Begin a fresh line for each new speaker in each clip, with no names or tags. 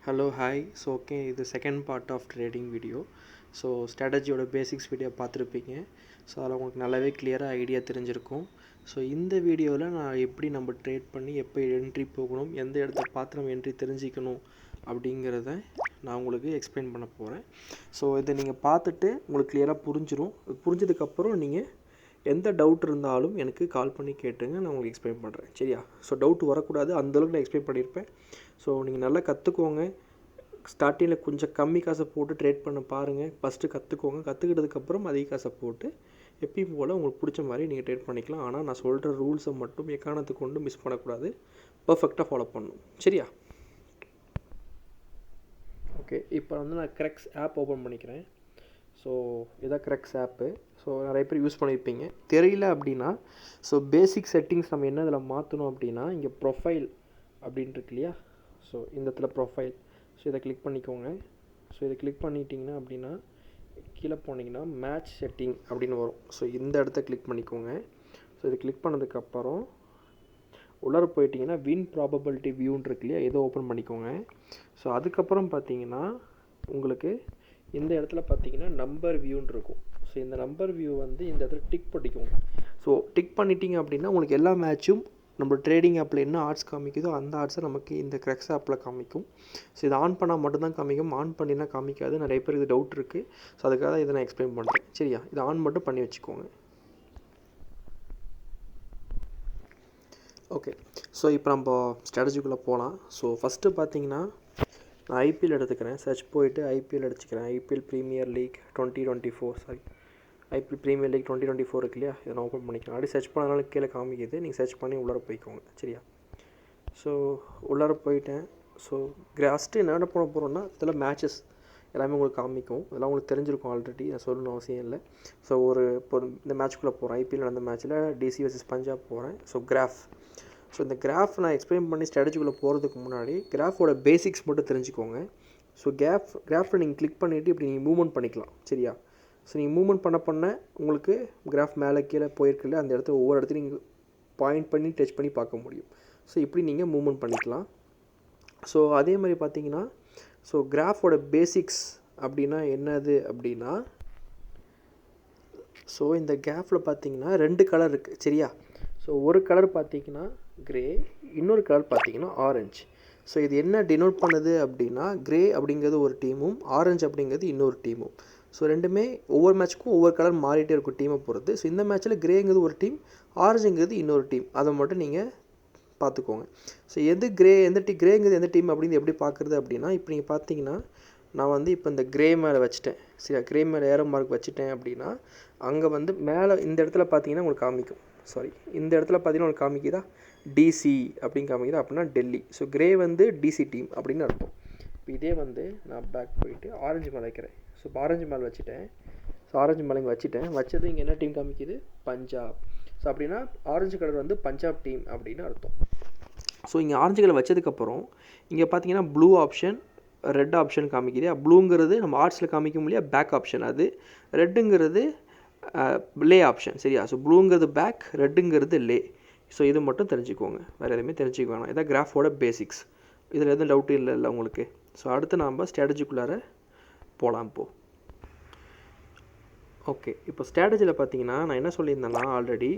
Hello, hi. So, okay, இது second part of trading video. So ஸ்ட்ராட்டஜியோட basics video பார்த்துருப்பீங்க. So அதில் உங்களுக்கு நல்லாவே கிளியராக ஐடியா தெரிஞ்சிருக்கும். ஸோ இந்த வீடியோவில் நான் எப்படி நம்ம ட்ரேட் பண்ணி எப்போ என்ட்ரி போகணும், எந்த இடத்த பார்த்து நம்ம என்ட்ரி தெரிஞ்சிக்கணும் அப்படிங்கிறத நான் உங்களுக்கு எக்ஸ்பிளைன் பண்ண போகிறேன். ஸோ இதை நீங்கள் பார்த்துட்டு உங்களுக்கு கிளியராக புரிஞ்சிடும். புரிஞ்சதுக்கப்புறம் நீங்கள் எந்த டவுட் இருந்தாலும் எனக்கு கால் பண்ணி கேட்டுங்க, நான் உங்களுக்கு எக்ஸ்பிளைன் பண்ணுறேன். சரியா? ஸோ டவுட் வரக்கூடாது, அந்தளவுக்கு நான் எக்ஸ்பிளைன் பண்ணியிருப்பேன். ஸோ நீங்கள் நல்லா கற்றுக்கோங்க. ஸ்டார்டிங்கில் கொஞ்சம் கம்மி காசை போட்டு ட்ரேட் பண்ண பாருங்கள். ஃபஸ்ட்டு கற்றுக்கோங்க. கற்றுக்கிட்டதுக்கப்புறம் அதிக காசை போட்டு எப்பயும் போல் உங்களுக்கு பிடிச்ச மாதிரி நீங்கள் ட்ரேட் பண்ணிக்கலாம். ஆனால் நான் சொல்கிற ரூல்ஸை மட்டும் எக்காரணத்துக்கு கொண்டு மிஸ் பண்ணக்கூடாது, பர்ஃபெக்டாக ஃபாலோ பண்ணணும். சரியா? ஓகே, இப்போ வந்து நான் கிரெக்ஸ் ஆப் ஓப்பன் பண்ணிக்கிறேன். ஸோ இதான் கிரெக்ஸ் ஆப்பு. ஸோ நிறைய பேர் யூஸ் பண்ணியிருப்பீங்க. தெரியல அப்படின்னா ஸோ பேசிக் செட்டிங்ஸ் நம்ம என்ன இதில் மாற்றணும் அப்படின்னா, இங்கே ப்ரொஃபைல் அப்படின்ட்டு இருக்கு இல்லையா? ஸோ இந்த இடத்துல ப்ரொஃபைல். ஸோ இதை கிளிக் பண்ணிக்கோங்க. ஸோ இதை கிளிக் பண்ணிட்டீங்கன்னா அப்படின்னா கீழே போனீங்கன்னா மேட்ச் செட்டிங் அப்படின்னு வரும். ஸோ இந்த இடத்த கிளிக் பண்ணிக்கோங்க. ஸோ இதை கிளிக் பண்ணதுக்கப்புறம் உள்ளார போயிட்டிங்கன்னா வின் ப்ராபபிலிட்டி வியூன்னு இருக்கு இல்லையா? இதை ஓப்பன் பண்ணிக்கோங்க. ஸோ அதுக்கப்புறம் பார்த்தீங்கன்னா உங்களுக்கு இந்த இடத்துல பார்த்தீங்கன்னா நம்பர் வியூன்னு இருக்கும். ஸோ இந்த நம்பர் வியூ வந்து இந்த இடத்துல டிக் பண்ணிக்கோங்க. ஸோ டிக் பண்ணிட்டீங்க அப்படின்னா உங்களுக்கு எல்லா மேட்சும் நம்ம ட்ரேடிங் ஆப்பில் என்ன ஆர்ட்ஸ் காமிக்குதோ அந்த ஆர்ட்ஸை நமக்கு இந்த கிரெக்ஸ் ஆப்பில் காமிக்கும். ஸோ இதை ஆன் பண்ணால் மட்டும்தான் காமிக்கும், ஆன் பண்ணினா காமிக்காது. நிறைய பேர் இது டவுட் இருக்குது. ஸோ அதுக்காக தான் இதை நான் எக்ஸ்பிளைன் பண்ணுறேன். சரியா? இதை ஆன் மட்டும் பண்ணி வச்சுக்கோங்க. ஓகே, ஸோ இப்போ நம்ம ஸ்ட்ராட்டஜிக்குள்ளே போகலாம். ஸோ ஃபஸ்ட்டு பார்த்தீங்கன்னா நான் ஐபிஎல் எடுத்துக்கிறேன். சர்ச் போயிட்டு ஐபிஎல் அடிச்சுக்கிறேன். IPL premier league 2024 IPL premier league 2024 இருக்கு இல்லையா? இதை நான் ஓப்பன் பண்ணிக்கிறேன். அப்படி சர்ச் பண்ணதுனால கீழே காமிக்குது, நீங்கள் சர்ச் பண்ணி உள்ளார போய்க்கோங்க. சரியா? ஸோ உள்ளார போயிட்டேன். ஸோ ஃபஸ்ட்டு என்ன பண்ண போகிறோன்னா இதில் மேட்சஸ் எல்லாமே உங்களுக்கு காமிக்கும். இதெல்லாம் உங்களுக்கு தெரிஞ்சிருக்கும் ஆல்ரெடி, நான் சொல்லணும்னு அவசியம் இல்லை. ஸோ இப்போ இந்த மேட்ச்க்குள்ளே போகிறேன். ஐபிஎல் நடந்த மேட்ச்சில் டிசி வர்சஸ் பஞ்சாப் போகிறேன். So graph. ஸோ இந்த கிராஃப் நான் எக்ஸ்பிளைன் பண்ணி ஸ்ட்ராட்டஜிக்குள்ளே போகிறதுக்கு முன்னாடி கிராஃபோட பேசிக்ஸ் மட்டும் தெரிஞ்சுக்கோங்க. ஸோ கிராஃபில் நீங்கள் கிளிக் பண்ணிவிட்டு இப்படி நீங்கள் மூவ்மெண்ட் பண்ணிக்கலாம். சரியா? ஸோ நீங்கள் மூவ்மெண்ட் பண்ண உங்களுக்கு கிராஃப் மேலே கீழே போயிருக்குல்ல, அந்த இடத்துல ஒவ்வொரு இடத்துலையும் நீங்கள் பாயிண்ட் பண்ணி டச் பண்ணி பார்க்க முடியும். ஸோ இப்படி நீங்கள் மூவ்மெண்ட் பண்ணிக்கலாம். ஸோ அதே மாதிரி பார்த்தீங்கன்னா ஸோ கிராஃபோட பேசிக்ஸ் அப்படின்னா என்னது அப்படின்னா, ஸோ இந்த கிராஃபில் பார்த்தீங்கன்னா 2 கலர் இருக்குது. சரியா? ஸோ ஒரு கலர் பார்த்தீங்கன்னா கிரே, இன்னொரு கலர் பார்த்தீங்கன்னா ஆரஞ்சு. ஸோ இது என்ன டினோட் பண்ணுது அப்படின்னா, கிரே அப்படிங்கிறது ஒரு டீமும் ஆரஞ்சு அப்படிங்கிறது இன்னொரு டீமும். ஸோ ரெண்டுமே ஒவ்வொரு மேட்ச்சுக்கும் ஒவ்வொரு கலர் மாறிட்டே இருக்கும் டீமை பொறுத்து. ஸோ இந்த மேட்ச்சில் கிரேங்கிறது ஒரு டீம், ஆரஞ்சுங்கிறது இன்னொரு டீம். அதை மட்டும் நீங்கள் பார்த்துக்கோங்க. ஸோ எது கிரே, கிரேங்கிறது எந்த டீம் அப்படின்னு எப்படி பார்க்குறது அப்படின்னா, இப்போ நீங்கள் பார்த்தீங்கன்னா நான் வந்து இப்போ இந்த கிரே மேலே வச்சுட்டேன். சரியா? கிரே மேலே ஏரோ மார்க் வச்சுட்டேன் அப்படின்னா அங்கே வந்து மேலே இந்த இடத்துல பார்த்தீங்கன்னா உங்களுக்கு காமிக்கும். இந்த இடத்துல பார்த்தீங்கன்னா உங்களுக்கு காமிக்குதா டிசி அப்படின்னு காமிக்குதா அப்படின்னா டெல்லி. ஸோ கிரே வந்து டிசி டீம் அப்படின்னு அர்த்தம். இப்போ இதே வந்து நான் பேக் போயிட்டு ஆரஞ்சு மேலே வைக்கிறேன். ஸோ இப்போ ஆரஞ்சு மேலே வச்சுட்டேன். ஸோ ஆரஞ்சு மேலே இங்கே வச்சது இங்கே என்ன டீம் காமிக்குது? பஞ்சாப். ஸோ அப்படின்னா ஆரஞ்சு கலர் வந்து பஞ்சாப் டீம் அப்படின்னு அர்த்தம். ஸோ இங்கே ஆரஞ்சு கலர் வச்சதுக்கப்புறம் இங்கே பார்த்தீங்கன்னா ப்ளூ ஆப்ஷன், ரெட் ஆப்ஷன் காமிக்குது. ப்ளூங்கிறது நம்ம ஆர்ட்ஸில் காமிக்க முடியாது, பேக் ஆப்ஷன். அது ரெட்டுங்கிறது லே ஆப்ஷன். சரியா? ஸோ ப்ளூங்கிறது பேக், ரெட்டுங்கிறது லே. ஸோ இது மட்டும் தெரிஞ்சுக்கோங்க, வேறு எதுவுமே தெரிஞ்சுக்க வேணாம். இதான் கிராஃபோட பேசிக்ஸ். இதில் எதுவும் டவுட்டு இல்லை உங்களுக்கு. ஸோ அடுத்து நாம் ஸ்ட்ராட்டஜிக்குள்ளார போகலாம். இப்போது ஓகே, இப்போ ஸ்ட்ராட்டஜியில் பார்த்தீங்கன்னா நான் என்ன சொல்லியிருந்தேன்னா ஆல்ரெடி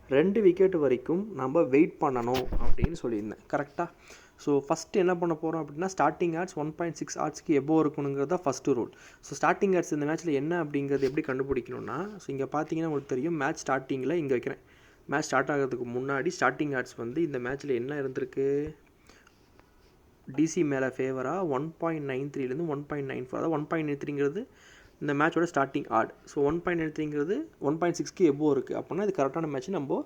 2 விக்கெட் வரைக்கும் நம்ம வெயிட் பண்ணணும் அப்படின்னு சொல்லியிருந்தேன். கரெக்டாக? ஸோ ஃபஸ்ட்டு என்ன பண்ண போகிறோம் அப்படின்னா, ஸ்டார்டிங் ஆட்ஸ் 1.6 ஆட்ஸ்க்கு எபோவ் இருக்கணுங்கிறது தான் first rule. So starting odds இந்த மேட்ச்சில் என்ன அப்படிங்கிறது எப்படி கண்டுபிடிக்கணும்னா, ஸோ இங்கே பார்த்தீங்கன்னா உங்களுக்கு தெரியும், மேட்ச் ஸ்டார்டிங்கில் இங்கே வைக்கிறேன். மேட்ச் ஸ்டார்ட் ஆகிறதுக்கு முன்னாடி ஸ்டார்டிங் ஆட்ஸ் வந்து இந்த மேட்ச்சில் என்ன இருந்திருக்கு, டிசி மேலே ஃபேவராக 1.93லேருந்து 1.94, அதாவது 1.93ங்கிறது இந்த மேட்சோட ஸ்டார்டிங் ஆட். ஸோ 1.93ங்கிறது 1.6க்கு எபோவ் இருக்குது. அப்படின்னா இது கரெக்டான மேட்ச். நம்ம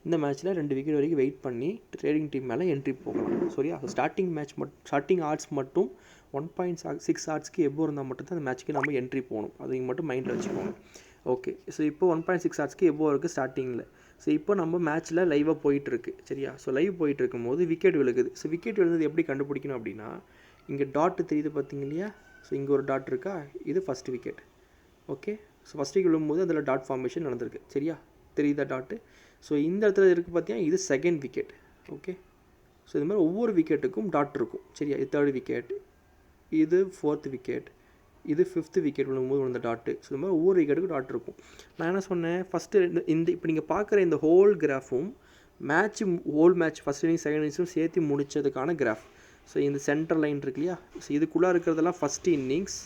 இந்த மேட்ச்சில் 2 விக்கெட் வரைக்கும் வெயிட் பண்ணி ட்ரேடிங் டீம் மேலே என்ட்ரி போகலாம். சரியா? ஸோ ஸ்டார்டிங் ஆட்ஸ் மட்டும் 1.6 ஆட்ஸ்க்கு எபோவ் இருந்தால் மட்டும்தான் அந்த மேட்ச்சுக்கு நம்ம என்ட்ரி போகணும். அது நீங்கள் மட்டும் மைண்டில் வச்சுக்கோங்க. ஓகே, ஸோ இப்போ 1.6 ஆட்ஸ்க்கு எபோவ் இருக்குது ஸ்டார்டிங்கில். ஸோ இப்போ நம்ம மேட்ச்சில் லைவாக போயிட்டுருக்கு. சரியா? ஸோ லைவ் போயிட்டு இருக்கும்போது விக்கெட் விழுகுது. ஸோ விக்கெட் விழுந்தது எப்படி கண்டுபிடிக்கணும் அப்படின்னா, இங்கே டாட்டு தெரியுது பார்த்தீங்க இல்லையா? ஸோ இங்கே ஒரு டாட் இருக்கா, இது first wicket. Okay, so first wicket விழும்போது அதில் டாட் ஃபார்மேஷன் நடந்திருக்கு. சரியா? தெரியுதா டாட்டு? ஸோ இந்த இடத்துல இருக்குது பார்த்தீங்கன்னா இது செகண்ட் விக்கெட். ஓகே, ஸோ இது மாதிரி ஒவ்வொரு விக்கெட்டுக்கும் டாட் இருக்கும். சரியா? இது தேர்ட் விக்கெட், இது 4th விக்கெட், இது 5th விக்கெட் விழும்போது விழுந்த டாட்டு. ஸோ இந்த மாதிரி ஒவ்வொரு விக்கெட்டுக்கும் டாட் இருக்கும். நான் என்ன சொன்னேன், ஃபஸ்ட்டு இந்த இப்போ நீங்கள் பார்க்குற இந்த ஹோல் கிராஃபும் whole match first innings second இன்னிங்ஸும் சேர்த்து முடித்ததுக்கான கிராஃப். ஸோ இந்த சென்டர் லைன் இருக்கு இல்லையா, ஸோ இதுக்குள்ளே இருக்கிறதெல்லாம் ஃபஸ்ட்டு இன்னிங்ஸ்,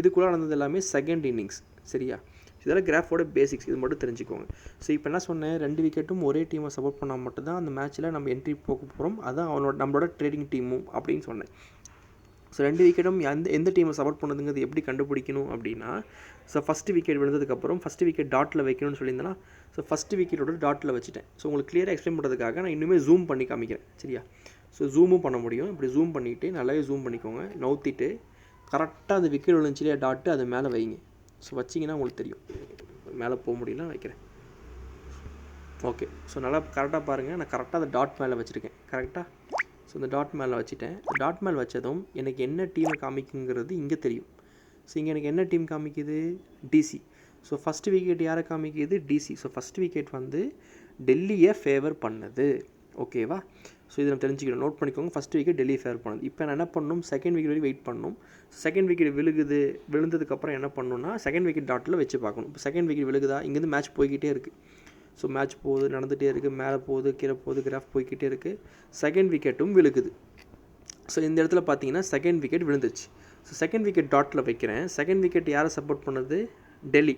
இதுக்குள்ளே நடந்தது எல்லாமே செகண்ட் இன்னிங்ஸ். சரியா, இதெல்லாம் கிராஃபோட பேசிக்ஸ், இது மட்டும் தெரிஞ்சுக்கோங்க. ஸோ இப்போ என்ன சொன்னேன், 2 விக்கெட்டும் ஒரே டீமை சப்போர்ட் பண்ணால் மட்டும்தான் அந்த மேட்ச்சில் நம்ம என்ட்ரி போக போகிறோம், அதுதான் நம்மளோட ட்ரேடிங் டீமும் அப்படின்னு சொன்னேன். ஸோ 2 விக்கெட்டும் எந்த டீமை சப்போர்ட் பண்ணுதுங்கிறது எப்படி கண்டுபிடிக்கணும் அப்படின்னா, ஸோ ஃபஸ்ட்டு விக்கெட் விழுந்ததுக்கப்புறம் ஃபஸ்ட்டு விக்கெட் டாட்டில் வைக்கணும்னு சொல்லியிருந்தேன்னா, ஸோ ஃபஸ்ட்டு விக்கெட்டோட டாட்டில் வச்சுட்டேன். ஸோ உங்களுக்கு கிளியராக எக்ஸ்பிளைன் பண்ணுறதுக்காக நான் இன்னுமே ஜூம் பண்ணி காமிக்கிறேன். சரியா, ஸோ ஜூமும் பண்ண முடியும். இப்படி ஜூம் பண்ணிவிட்டு நல்லாவே ஜூம் பண்ணிக்கோங்க, நவுத்திட்டு கரெக்டாக அந்த விக்கெட் விழுந்துச்சு இல்லையா டாட்டு, அது மேலே வைங்க. ஸோ வச்சிங்கன்னா உங்களுக்கு தெரியும். மேலே போக முடியல, வைக்கிறேன். ஓகே, ஸோ நல்லா கரெக்டாக பாருங்கள், நான் கரெக்டாக அந்த டாட் மேலே வச்சுருக்கேன். கரெக்டாக ஸோ இந்த டாட் மேலே வச்சுட்டேன். டாட் மேலே வச்சதும் எனக்கு என்ன டீமை காமிக்குங்கிறது இங்கே தெரியும். ஸோ இங்கே எனக்கு என்ன டீம் காமிக்குது, டிசி. ஸோ ஃபஸ்ட்டு விக்கெட் யாரை காமிக்குது, டிசி. ஸோ ஃபஸ்ட்டு விக்கெட் வந்து டெல்லியை ஃபேவர் பண்ணது. ஓகேவா, ஸோ இதை நம்ம தெரிஞ்சுக்கணும், நோட் பண்ணிக்கோங்க. ஃபஸ்ட்டு விக்கெட் டெல்லி ஃபேவர் பண்ணது. இப்போ நான் என்ன பண்ணணும், செகண்ட் விக்கெட் வரைக்கும் வெயிட் பண்ணணும். செகண்ட் விக்கெட் விழுந்ததுக்கப்புறம் என்ன பண்ணணும்னா, செகண்ட் விக்கெட் டாட்டில் வச்சு பார்க்கணும். இப்போ செகண்ட் விக்கெட் விழுகுதா, இங்கேருந்து மேட்ச் போய்கிட்டே இருக்குது. ஸோ மேட்ச் போகுது, நடந்துகிட்டே இருக்குது, மேலே போகுது, கீழே போகுது, கிராஃப் போய்கிட்டே இருக்குது. செகண்ட் விக்கெட்டும் விழுகுது. ஸோ இந்த இடத்துல பார்த்தீங்கன்னா செகண்ட் விக்கெட் விழுந்துச்சு. ஸோ செகண்ட் விக்கெட் டாட்டில் வைக்கிறேன். செகண்ட் விக்கெட் யாரை சப்போர்ட் பண்ணுது, டெல்லி.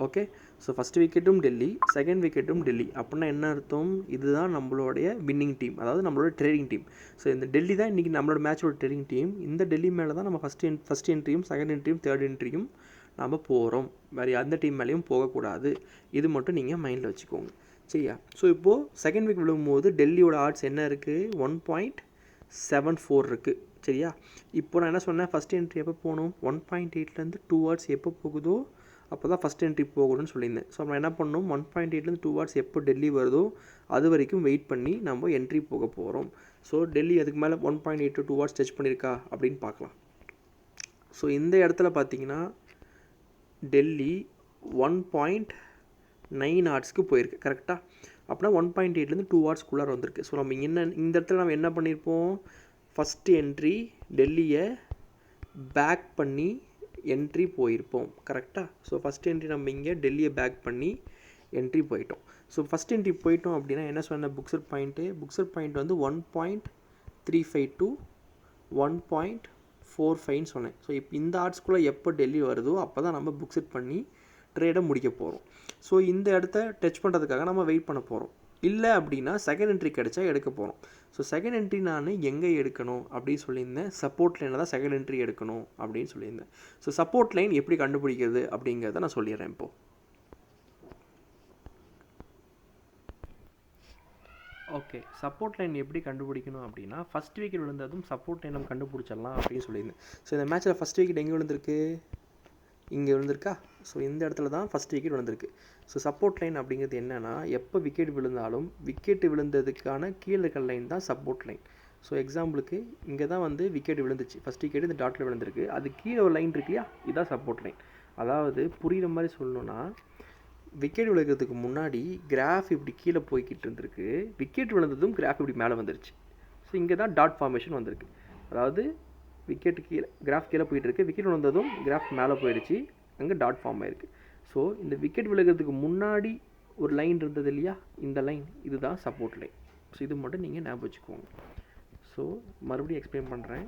ஓகே, ஸோ ஃபஸ்ட்டு விக்கெட்டும் டெல்லி, செகண்ட் விக்கெட்டும் டெல்லி. அப்படின்னா என்ன அர்த்தம், இதுதான் நம்மளுடைய வின்னிங் டீம், அதாவது நம்மளோட ட்ரேடிங் டீம். ஸோ இந்த டெல்லி தான் இன்றைக்கி நம்மளோட மேட்சோட ட்ரேடிங் டீம். இந்த டெல்லி மேலே தான் நம்ம ஃபஸ்ட் என்ட்ரியும் செகண்ட் என்ட்ரியும் தேர்ட் என்ட்ரியும் நம்ம போகிறோம். வேறு எந்த டீம் மேலேயும் போகக்கூடாது. இது மட்டும் நீங்கள் மைண்டில் வச்சுக்கோங்க. சரியா, ஸோ இப்போது செகண்ட் விக்கெட் விழும்போது டெல்லியோட ஆட்ஸ் என்ன இருக்குது, 1.74 இருக்குது. சரியா, இப்போ நான் என்ன சொன்னேன், ஃபஸ்ட் என்ட்ரி எப்போ போகணும், 1.8லேருந்து 2 வாட்ஸ் எப்போ போகுதோ அப்போ தான் ஃபஸ்ட் என்ட்ரி போகணும்னு சொல்லியிருந்தேன். ஸோ நம்ம என்ன பண்ணணும், 1.8லேருந்து 2 வாட்ஸ் எப்போ டெல்லி வருதோ அது வரைக்கும் வெயிட் பண்ணி நம்ம என்ட்ரி போக போகிறோம். ஸோ டெல்லி அதுக்கு மேலே 1.8 to 2 வாட்ஸ் டச் பண்ணியிருக்கா அப்படின்னு பார்க்கலாம். ஸோ இந்த இடத்துல பார்த்தீங்கன்னா டெல்லி 1.9 ஹார்ட்ஸ்க்கு போயிருக்கு. கரெக்டாக, அப்படின்னா 1.8லேருந்து 2 வாட்ஸ்க்குள்ளார வந்திருக்கு. ஸோ நம்ம இந்த இடத்துல நம்ம என்ன பண்ணியிருப்போம், ஃபஸ்ட்டு என்ட்ரி டெல்லியை பேக் பண்ணி என்ட்ரி போயிருப்போம். கரெக்டாக, ஸோ ஃபஸ்ட் என்ட்ரி நம்ம இங்கே டெல்லியை பேக் பண்ணி என்ட்ரி போயிட்டோம். ஸோ ஃபஸ்ட் என்ட்ரி போயிட்டோம் அப்படின்னா என்ன சொன்ன, புக்ஸர் பாயிண்ட் வந்து 1.35 to 1.45ன்னு சொன்னேன். ஸோ இப்போ இந்த ஆர்ட்ஸ்குள்ளே எப்போ டெல்லி வருதோ அப்போ தான் நம்ம புக் செட் பண்ணி ட்ரேடை முடிக்க போகிறோம். ஸோ இந்த இடத்த டச் பண்ணுறதுக்காக நம்ம வெயிட் பண்ண போகிறோம். இல்லை அப்படின்னா செகண்ட் என்ட்ரி கிடச்சா எடுக்க போகிறோம். ஸோ செகண்ட் என்ட்ரி நான் எங்கே எடுக்கணும் அப்படின்னு சொல்லியிருந்தேன், சப்போர்ட் லைனில் தான் செகண்ட் என்ட்ரி எடுக்கணும் அப்படின்னு சொல்லியிருந்தேன். ஸோ சப்போர்ட் லைன் எப்படி கண்டுபிடிக்கிறது அப்படிங்கிறத நான் சொல்லிடுறேன் இப்போது. ஓகே, சப்போர்ட் லைன் எப்படி கண்டுபிடிக்கணும் அப்படின்னா, ஃபஸ்ட் விக்கெட் விழுந்ததும் சப்போர்ட் லைன் நம்ம கண்டுபிடிச்சிடலாம் அப்படின்னு சொல்லியிருந்தேன். ஸோ இந்த மேட்ச்சில் ஃபஸ்ட் விக்கெட் எங்கே விழுந்திருக்கு, இங்கே விழுந்திருக்கா. ஸோ இந்த இடத்துல தான் ஃபஸ்ட் விக்கெட் விழுந்திருக்கு. ஸோ சப்போர்ட் லைன் அப்படிங்கிறது என்னென்னா, எப்போ விக்கெட் விழுந்தாலும் விக்கெட் விழுந்ததுக்கான கீழே இருக்கிற லைன் தான் சப்போர்ட் லைன். ஸோ எக்ஸாம்பிளுக்கு இங்கே தான் வந்து விக்கெட் விழுந்துச்சு, ஃபஸ்ட் விக்கெட் இந்த டாட்டில் விழுந்திருக்கு, அது கீழே ஒரு லைன் இருக்கு இல்லையா, இதுதான் சப்போர்ட் லைன். அதாவது புரிகிற மாதிரி சொல்லணுன்னா, விக்கெட் விழுகிறதுக்கு முன்னாடி கிராஃப் இப்படி கீழே போய்கிட்டு இருந்திருக்கு, விக்கெட் விழுந்ததும் கிராஃப் இப்படி மேலே வந்துருச்சு. ஸோ இங்கே தான் டாட் ஃபார்மேஷன் வந்திருக்கு. அதாவது விக்கெட்டு கீழே கிராஃப் கீழே போயிட்டுருக்கு, விக்கெட் விழுந்ததும் கிராஃப் மேலே போயிடுச்சு, அங்கே டாட் ஃபார்ம் ஆயிருக்கு. ஸோ இந்த விக்கெட் விழுகிறதுக்கு முன்னாடி ஒரு லைன் இருந்தது இல்லையா, இந்த லைன் இதுதான் சப்போர்ட் லைன். ஸோ இது மட்டும் நீங்கள் ஞாபகம் வச்சுக்கோங்க. ஸோ மறுபடியும் எக்ஸ்பிளைன் பண்ணுறேன்.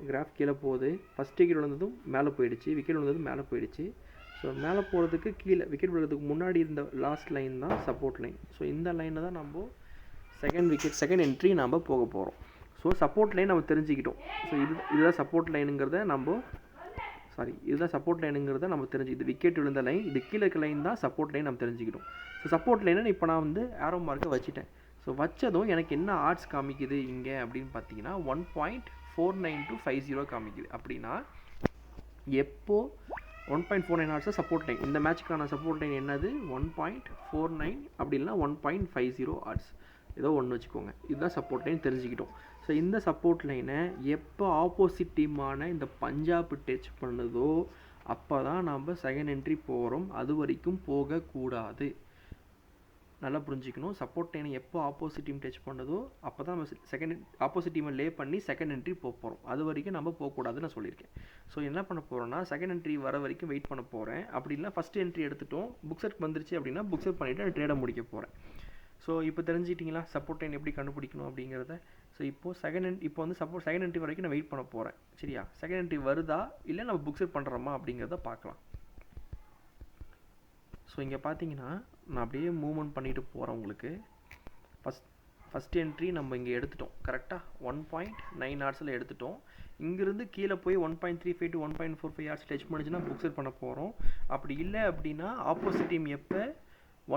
கிராஃப் கீழே போகுது, ஃபஸ்ட் விக்கெட் விழுந்ததும் மேலே போயிடுச்சு, விக்கெட் விழுந்ததும் மேலே போயிடுச்சு. ஸோ மேலே போகிறதுக்கு கீழே விக்கெட் விழுறதுக்கு முன்னாடி இருந்த லாஸ்ட் லைன் தான் சப்போர்ட் லைன். ஸோ இந்த லைனை தான் நம்ம செகண்ட் என்ட்ரி நம்ம போக போகிறோம். ஸோ சப்போர்ட் லைன் நம்ம தெரிஞ்சுக்கிட்டோம். ஸோ இதுதான் சப்போர்ட் லைனுங்கிறத இதுதான் சப்போர்ட் லைனுங்கிறத நம்ம இது விக்கெட் விழுந்த லைன், இது கீழே இருக்க லைன் தான் சப்போர்ட் லைன் நம்ம தெரிஞ்சுக்கிட்டோம். ஸோ சப்போர்ட் லைனை இப்போ நான் வந்து ஆரோ மார்க்கை வச்சுட்டேன். ஸோ வச்சதும் எனக்கு என்ன ஆர்ட்ஸ் காமிக்குது இங்கே அப்படின்னு பார்த்தீங்கன்னா 1.49 to 50 காமிக்குது. அப்படின்னா எப்போ 1.49 ஆர்ட்ஸாக சப்போர்ட் லைன், இந்த மேட்சுக்கான சப்போர்ட் லைன் என்னது 1.49 அப்படி இல்லைனா 1.50 ஆர்ட்ஸ், ஏதோ ஒன்று வச்சுக்கோங்க. இதுதான் சப்போர்ட் லைன் தெரிஞ்சுக்கிட்டோம். ஸோ இந்த சப்போர்ட் லைனை எப்போ ஆப்போசிட் டீமான இந்த பஞ்சாப் டச் பண்ணுதோ அப்போ தான் நம்ம செகண்ட் என்ட்ரி போகிறோம், அது வரைக்கும் போகக்கூடாது. நல்லா புரிஞ்சிக்கணும். சப்போர்ட் லைனை எப்போ ஆப்போசிட் டீம் டச் பண்ணதோ அப்போ தான் நம்ம செகண்ட் ஆப்போசிட் டீமை லே பண்ணி செகண்ட் என்ட்ரி போகிறோம். அது வரைக்கும் நம்ம போகக்கூடாதுன்னு நான் சொல்லியிருக்கேன். ஸோ என்ன பண்ண போகிறோன்னா செகண்ட் என்ட்ரி வர வரைக்கும் வெயிட் பண்ண போகிறேன். அப்படி இல்லை ஃபஸ்ட் என்ட்ரி எடுத்துட்டோம், புக் செட் வந்துருச்சு அப்படின்னா புக் செட் பண்ணிவிட்டு ட்ரேடை முடிக்க போகிறேன். ஸோ இப்போ தெரிஞ்சுக்கிட்டிங்களா சப்போர்ட் லைன் எப்படி கண்டுபிடிக்கணும் அப்படிங்கிறத. ஸோ இப்போ வந்து சப்போர்ட் செகண்ட் என்ட்ரி வரைக்கும் நான் வெயிட் பண்ண போகிறேன். சரியா, செகண்ட் என்ட்ரி வருதா இல்லை நம்ம புக் செட் பண்ணுறோமா அப்படிங்கிறத பார்க்கலாம். ஸோ இங்கே பார்த்தீங்கன்னா நான் அப்படியே மூவ்மெண்ட் பண்ணிட்டு போகிறேன். உங்களுக்கு ஃபஸ்ட் என்ட்ரி நம்ம இங்கே எடுத்துட்டோம் கரெக்டாக 1.9 ஹார்ஸில் எடுத்துட்டோம். இங்கேருந்து கீழே போய் 1.35 to 1.45 ஹார்ஸ் டச் பண்ணிச்சுன்னா புக் செட் பண்ண போகிறோம். அப்படி இல்லை அப்படின்னா ஆப்போசிட் டீம் எப்போ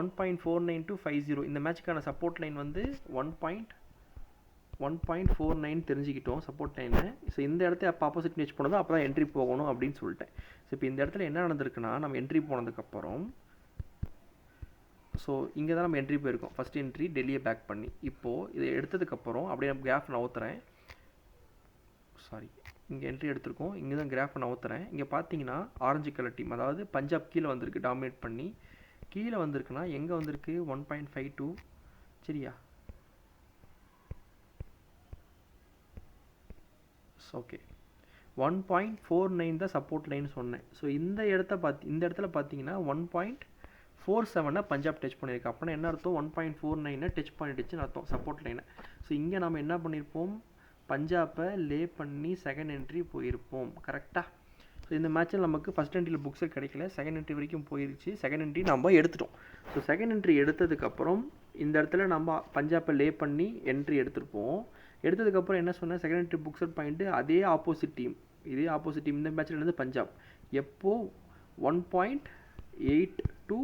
1.49 to 50 இந்த மேட்சுக்கான சப்போர்ட் லைன் வந்து 1.49 தெரிஞ்சுக்கிட்டோம் சப்போர்ட் லைனை. ஸோ இந்த இடத்த எப்போ ஆப்போசிட் டச் பண்ணதோ அப்போ தான் என்ட்ரி போகணும் அப்படின்னு சொல்லிட்டேன். ஸோ இப்போ இந்த இடத்துல என்ன நடந்திருக்குன்னா நம்ம என்ட்ரி போனதுக்கப்புறம் ஸோ இங்கே தான் நம்ம என்ட்ரி போயிருக்கோம். ஃபஸ்ட் என்ட்ரி டெல்லியை பேக் பண்ணி இப்போது இதை எடுத்ததுக்கப்புறம் அப்படியே நம்ம கிராஃப் நவுத்துறேன். இங்கே என்ட்ரி எடுத்திருக்கோம், இங்கே தான் கிராஃப் நவுத்துறேன். இங்கே பார்த்தீங்கன்னா ஆரஞ்சு கலர் டீம் அதாவது பஞ்சாப் கீழே வந்திருக்கு, டாமினேட் பண்ணி கீழே வந்திருக்குன்னா எங்கே வந்திருக்கு 1.52. சரியா, ஓகே 1.49 தான் சப்போர்ட் லைன் சொன்னேன். ஸோ இந்த இடத்துல பார்த்தீங்கன்னா 1.47 பஞ்சாப் டச் பண்ணியிருக்கு. அப்படின்னா என்ன அர்த்தம் 1.49 டச் பண்ணிடுச்சுன்னு அர்த்தம் சப்போர்ட் லைனை. ஸோ இங்கே நம்ம என்ன பண்ணியிருப்போம், பஞ்சாப்பை லே பண்ணி செகண்ட் என்ட்ரி போயிருப்போம் கரெக்டாக. ஸோ இந்த மேட்ச்சில் நமக்கு ஃபஸ்ட் என்ட்ரியில் புக்ஸே கிடைக்கல, செகண்ட் என்ட்ரி வரைக்கும் போயிருச்சு. செகண்ட் என்ட்ரி நம்ம எடுத்துட்டோம். ஸோ செகண்ட் என்ட்ரி எடுத்ததுக்கப்புறம் இந்த இடத்துல நம்ம பஞ்சாப்பை லே பண்ணி என்ட்ரி எடுத்திருப்போம். எடுத்ததுக்கப்புறம் என்ன சொன்னேன், second entry book set point அதே ஆப்போசிட் டீம் இந்த மேட்ச்சில் இருந்து பஞ்சாப் எப்போ 1.8 to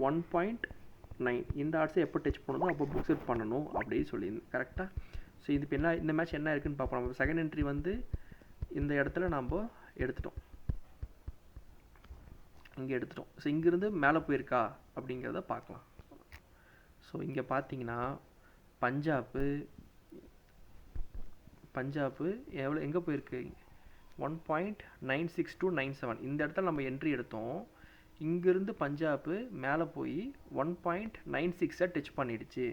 1.9 இந்த ஆர்ட்ஸை எப்போ டச் பண்ணணும் அப்போ புக் செட் பண்ணணும் அப்படின்னு சொல்லியிருந்தேன் கரெக்டாக. ஸோ இது இப்போ என்ன இந்த மேட்ச் என்ன இருக்குன்னு பார்ப்போம். நம்ம செகண்ட் என்ட்ரி வந்து இந்த இடத்துல நம்ம எடுத்துட்டோம், இங்கே எடுத்துட்டோம். ஸோ இங்கேருந்து மேலே போயிருக்கா அப்படிங்கிறத பார்க்கலாம். ஸோ இங்கே பார்த்தீங்கன்னா பஞ்சாப்பு எவ்வளோ எங்கே போயிருக்கு 1.96 to 97 இந்த இடத்துல நம்ம என்ட்ரி எடுத்தோம். இங்கேருந்து பஞ்சாப்பு மேலே போய் 1.96 டச் பண்ணிடுச்சு.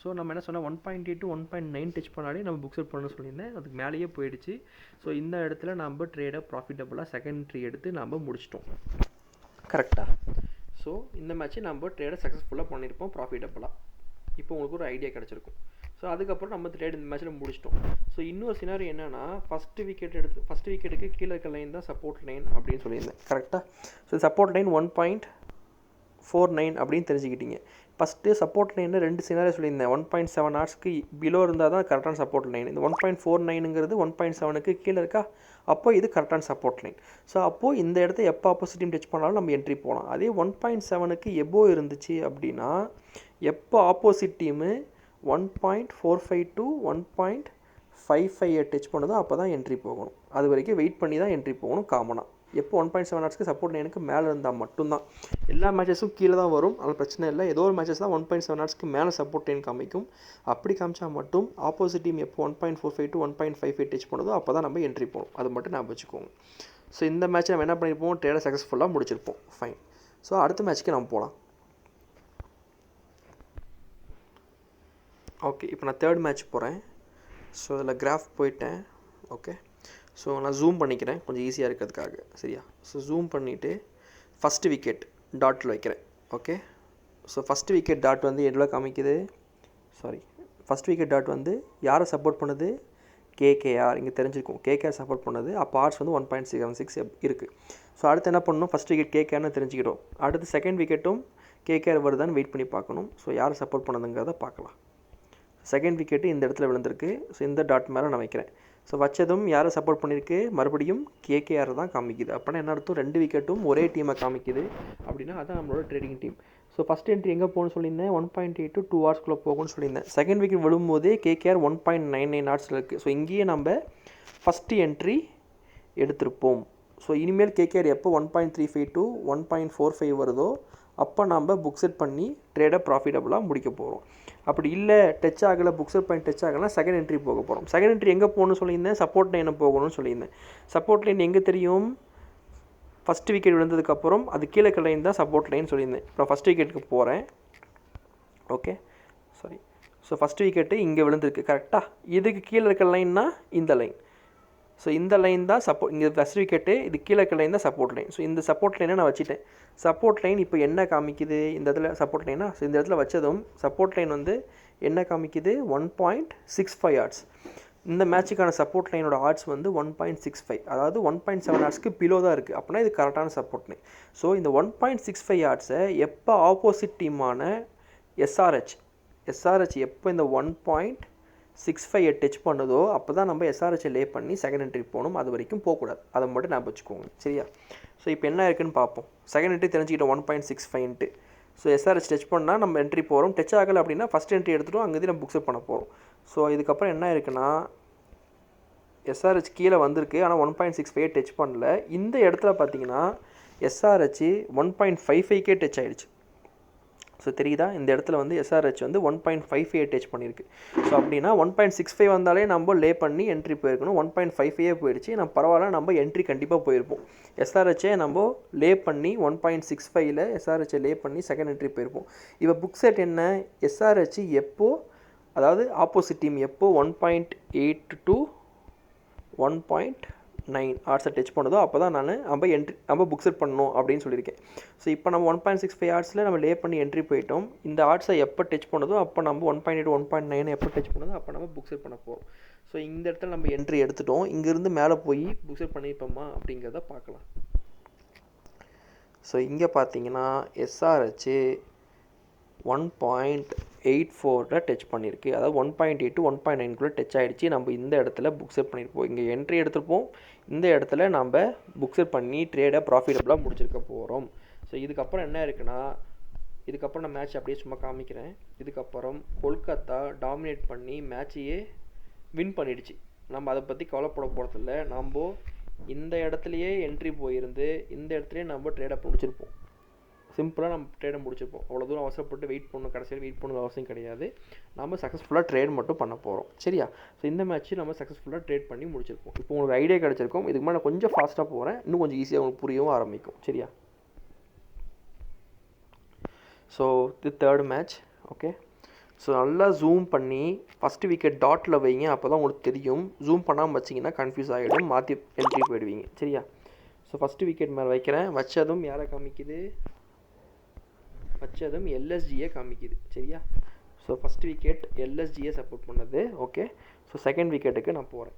ஸோ நம்ம என்ன சொன்னால் 1.8 to 1.9 டச் பண்ணாலே நம்ம புக் செட் பண்ணணும்னு சொல்லியிருந்தேன், அதுக்கு மேலேயே போயிடுச்சு. ஸோ இந்த இடத்துல நம்ம ட்ரேடை ப்ராஃபிட்டபுளாக செகண்ட் என்ட்ரி எடுத்து நம்ம முடிச்சிட்டோம் கரெக்டாக. ஸோ இந்த மேட்ச்சு நம்ம ட்ரேடை சக்ஸஸ்ஃபுல்லாக பண்ணியிருப்போம் ப்ராஃபிட்டபுளாக. இப்போ உங்களுக்கு ஒரு ஐடியா கிடச்சிருக்கும். ஸோ அதுக்கப்புறம் நம்ம ட்ரேட் இந்த மேட்ச்சில் முடிச்சிட்டோம். ஸோ இன்னொரு சினாரி என்னென்னா ஃபஸ்ட் விக்கெட்டுக்கு கீழே இருக்க லைன் தான் சப்போர்ட் லைன் அப்படின்னு சொல்லியிருந்தேன் கரெக்டாக. ஸோ சப்போர்ட் லைன் 1.49 அப்படின்னு தெரிஞ்சுக்கிட்டீங்க. ஃபஸ்ட்டு சப்போர்ட் லைனில் 2 சினாரி சொல்லியிருந்தேன். 1.7 ஹார்ஸ்க்கு பிலோ இருந்தால் தான் கரெக்டான சப்போர்ட் லைன். இந்த 1.49ங்கிறது 1.7க்கு கீழே இருக்கா, அப்போ இது கரெக்டான சப்போர்ட் லைன். ஸோ அப்போது இந்த இடத்த எப்போ ஆப்போசிட் டீம் டச் பண்ணாலும் நம்ம என்ட்ரி போகலாம். அதே 1.7க்கு எபோ இருந்துச்சு அப்படின்னா எப்போ ஆப்போசிட் டீமு 1.45 to 1.55 டச் பண்ணதோ அப்போ தான் என்ட்ரி போகணும். அது வரைக்கும் வெயிட் பண்ணி தான் என்ட்ரி போகணும் காமனாக. எப்போ 1.7 ஹார்ஸ்க்கு சப்போர்ட் லைனுக்கு மேலே இருந்தால் மட்டும்தான். எல்லா மேட்சஸும் கீழே தான் வரும், அது பிரச்சனை இல்லை. ஏதோ ஒரு மேட்சஸ் தான் 1.7 ஹார்ஸ்க்கு மேலே சப்போர்ட் லைன் காமிக்கும். அப்படி காமிச்சா மட்டும் ஆப்போசிட் டீம் எப்போ 1.45 to 1.55 டச் பண்ணதோ அப்போ தான் நம்ம என்ட்ரி போகணும். அது மட்டும் ஞாபகம் வச்சுக்கோங்க. ஸோ இந்த மேட்ச்சை நம்ம என்ன பண்ணியிருப்போம், ட்ரேடை சக்ஸஸ்ஃபுல்லாக முடிச்சிருப்போம். ஃபைன். ஸோ அடுத்த மேட்ச்சுக்கு நம்ம போகலாம். ஓகே, இப்போ நான் தேர்ட் மேட்ச் போகிறேன். ஸோ இதில் கிராஃப் போயிட்டேன். ஓகே, ஸோ நான் ஜூம் பண்ணிக்கிறேன் கொஞ்சம் ஈஸியாக இருக்கிறதுக்காக. சரியா, ஸோ ஜூம் பண்ணிவிட்டு ஃபஸ்ட்டு விக்கெட் டாட்டில் வைக்கிறேன். Okay, so first wicket dot வந்து எவ்வளோ காமிக்குது, ஃபஸ்ட் விக்கெட் டாட் வந்து யாரை சப்போர்ட் பண்ணுது, கேகேஆர். இங்கே தெரிஞ்சிருக்கும் கேகேஆர் சப்போர்ட் பண்ணது. அப்போ ஆர்ட்ஸ் வந்து 1.76 இருக்குது. ஸோ அடுத்து என்ன பண்ணணும், ஃபஸ்ட் விக்கெட் கேகேஆர்னு தெரிஞ்சுக்கிட்டோம். அடுத்து செகண்ட் விக்கெட்டும் கேகேஆர் வருதான்னு வெயிட் பண்ணி பார்க்கணும். ஸோ யாரை சப்போர்ட் பண்ணதுங்கிறத பார்க்கலாம். செகண்ட் விக்கெட்டு இந்த இடத்துல விழுந்திருக்கு. ஸோ இந்த டாட் மேலே நான் வைக்கிறேன். ஸோ வச்சதும் யாரை சப்போர்ட் பண்ணியிருக்கு, மறுபடியும் கேகேஆர் தான் காமிக்குது. அப்படின்னா என்ன அர்த்தம், 2 விக்கெட்டும் ஒரே டீமை காமிக்குது. அப்படின்னா அதான் நம்மளோட trading team. So first entry எங்கே போகணும்னு சொல்லியிருந்தேன், 1.8 to 2 ஹார்ஸ்க்குள்ளே போகணும்னு சொல்லியிருந்தேன். செகண்ட் விக்கெட் விழும்போதே கேகேஆர் 1.99 ஹார்ஸில் இருக்குது. ஸோ இங்கேயே நம்ம ஃபஸ்ட்டு என்ட்ரி எடுத்திருப்போம். ஸோ இனிமேல் கேகேஆர் எப்போ 1.35 to 1.45 வருதோ அப்போ நம்ம புக் செட் பண்ணி ட்ரேடை ப்ராஃபிட்டபுளாக முடிக்க போகிறோம். அப்படி இல்லை டச் ஆகலை, புக் செட் பண்ணி டச் ஆகலைன்னா செகண்ட் என்ட்ரி போக போகிறோம். செகண்ட் என்ட்ரி எங்கே போகணும்னு சொல்லியிருந்தேன், சப்போர்ட் லைனை போகணும்னு சொல்லியிருந்தேன். சப்போர்ட் லைன் எங்கே தெரியும், ஃபஸ்ட்டு விக்கெட் விழுந்ததுக்கப்புறம் அது கீழே லைன் தான் சப்போர்ட் லைன் சொல்லியிருந்தேன். இப்போ ஃபஸ்ட் விக்கெட்டுக்கு போகிறேன். Okay sorry. So first wicket இங்கே விழுந்திருக்கு கரெக்டாக. இதுக்கு கீழே இருக்க லைன்னா இந்த லைன். ஸோ இந்த லைன் தான் சப்போர்ட். இங்கே ஃபஸ்ட் விக்கெட்டு, இது கீழே இருக்க லைன் தான் சப்போர்ட் லைன். ஸோ இந்த சப்போர்ட் லைனை நான் வச்சுட்டேன். சப்போர்ட் லைன் இப்போ என்ன காமிக்குது இந்த இடத்துல சப்போர்ட் லைனா? ஸோ இந்த இடத்துல வச்சதும் சப்போர்ட் லைன் வந்து என்ன காமிக்குது 1.65 yards. இந்த மேட்சுக்கான சப்போர்ட் லைனோட ஆர்ட்ஸ் வந்து 1.65, அதாவது 1.7 yardsக்கு பிலோ தான் இருக்குது. அப்படின்னா இது கரெக்டான சப்போர்ட் லைன். ஸோ இந்த 1.65 yardsஸை எப்போ ஆப்போசிட் டீமான எஸ்ஆர்ஹெச் எப்போ இந்த 1.65 டச் பண்ணுதோ அப்போ தான் நம்ம எஸ்ஆர்ஹெச்சை லே பண்ணி செகண்ட் என்ட்ரி போகணும். அது வரைக்கும் போகக்கூடாது. அதை மட்டும் ஞாபகம் வச்சுக்கோங்க சரியா. ஸோ இப்போ என்ன இருக்குன்னு பார்ப்போம். செகண்ட் என்ட்ரி தெரிஞ்சுக்கிட்டோம் 1.65. ஸோ எஸ்ஆர்ஹெச் டச் பண்ணால் நம்ம என்ட்ரி போகிறோம். டச் ஆகலை அப்படின்னா ஃபஸ்ட் என்ட்ரி எடுத்துகிட்டோம், அங்கேருந்து நம்ம புக்ஸ் பண்ண போகிறோம். ஸோ இதுக்கப்புறம் என்ன இருக்குன்னா எஸ்ஆர்ஹெச் கீழே வந்திருக்கு, ஆனால் 1.65 டச் பண்ணல. இந்த இடத்துல பார்த்தீங்கன்னா எஸ்ஆர்ஹெச் 1.55 டச் ஆகிடுச்சு. ஸோ தெரியுதா, இந்த இடத்துல வந்து எஸ்ஆர்ஹெச் வந்து 1.55 டச் பண்ணியிருக்கு. ஸோ அப்படின்னா 1.65 வந்தாலே நம்ம லே பண்ணி என்ட்ரி போயிருக்கணும். 1.55 போயிடுச்சு. நம்ம பரவாயில்ல, நம்ம என்ட்ரி கண்டிப்பாக போயிருப்போம். எஸ்ஆர்ஹெச்சை நம்ம லே பண்ணி 1.65 எஸ்ஆர்ஹெச்சை லே பண்ணி செகண்ட் என்ட்ரி போயிருப்போம். இப்போ புக் செட் என்ன, எஸ்ஆர்ஹெச் எப்போ, அதாவது ஆப்போசிட் டீம் எப்போ 1.8 to 1.9 ஆர்ட்ஸை டச் பண்ணதோ அப்போ தான் நம்ம புக் செட் பண்ணணும் அப்படின்னு சொல்லியிருக்கேன். ஸோ இப்போ நம்ம 1.65 ஆர்ட்ஸில் நம்ம லே பண்ணி என்ட்ரி போயிட்டோம். இந்த ஆர்ட்ஸை எப்போ டச் பண்ணதோ அப்போ நம்ம 1.8 1.9 எப்போ டச் பண்ணதோ அப்போ நம்ம புக் செட் பண்ண போகிறோம். ஸோ இந்த இடத்துல நம்ம என்ட்ரி எடுத்துட்டோம். இங்கேருந்து மேலே போய் புக் செட் பண்ணிப்போமா அப்படிங்கிறத பார்க்கலாம். ஸோ இங்கே பார்த்தீங்கன்னா எஸ்ஆர்ஹெச் 1.84 டச் பண்ணியிருக்கு, அதாவது 1.8 to 1.9 டச் ஆகிடுச்சு. நம்ம இந்த இடத்துல புக் செட் பண்ணியிருப்போம். இங்கே என்ட்ரி எடுத்துருப்போம், இந்த இடத்துல நம்ம புக் செட் பண்ணி ட்ரேடை ப்ராஃபிட்டபுளாக முடிச்சிருக்க போகிறோம். ஸோ இதுக்கப்புறம் என்ன இருக்குன்னா, இதுக்கப்புறம் நான் மேட்ச் அப்படியே சும்மா காமிக்கிறேன். இதுக்கப்புறம் கொல்கத்தா டாமினேட் பண்ணி மேட்சையே வின் பண்ணிடுச்சு. நம்ம அதை பற்றி கவலைப்பட போகிறதில்ல. நம்ம இந்த இடத்துலையே என்ட்ரி போயிருந்து இந்த இடத்துலையே நம்ம ட்ரேடை முடிச்சிருப்போம். சிம்பிளாக நம்ம ட்ரேடை முடிச்சிருப்போம். அவ்வளோ தூரம் அவசரப்பட்டு வெயிட் பண்ணணும், கடைசியில் வெயிட் பண்ணணும் அவசியம் கிடையாது. நம்ம சக்ஸஸ்ஃபுல்லாக ட்ரேட் மட்டும் பண்ண போகிறோம் சரியா. ஸோ இந்த மேட்ச்சு நம்ம சக்ஸஸ்ஃபுல்லாக ட்ரேட் பண்ணி முடிச்சிருப்போம். இப்போ உங்களுக்கு ஐடியா கிடச்சிருக்கும். இதுக்கு மேலே நான் கொஞ்சம் ஃபாஸ்ட்டாக போகிறேன், இன்னும் கொஞ்சம் ஈஸியாக உங்களுக்கு புரியவும் ஆரம்பிக்கும் சரியா. ஸோ இது தேர்ட் மேட்ச். ஓகே, ஸோ நல்லா ஜூம் பண்ணி ஃபஸ்ட்டு விக்கெட் டாட்டில் வைங்க, அப்போ தான் உங்களுக்கு தெரியும். ஜூம் பண்ணாமல் வச்சிங்கன்னா கன்ஃபியூஸ் ஆகிடும், மாற்றி என்ட்ரி போயிடுவீங்க சரியா. ஸோ ஃபஸ்ட்டு விக்கெட் மேலே வைக்கிறேன். வச்சதும் யாரை காமிக்குது, வச்சதும் எல்எஸ்ஜியை காமிக்குது சரியா. ஸோ ஃபஸ்ட் விக்கெட் எல்எஸ்ஜியை சப்போர்ட் பண்ணது. ஓகே, ஸோ செகண்ட் விக்கெட்டுக்கு நான் போகிறேன்.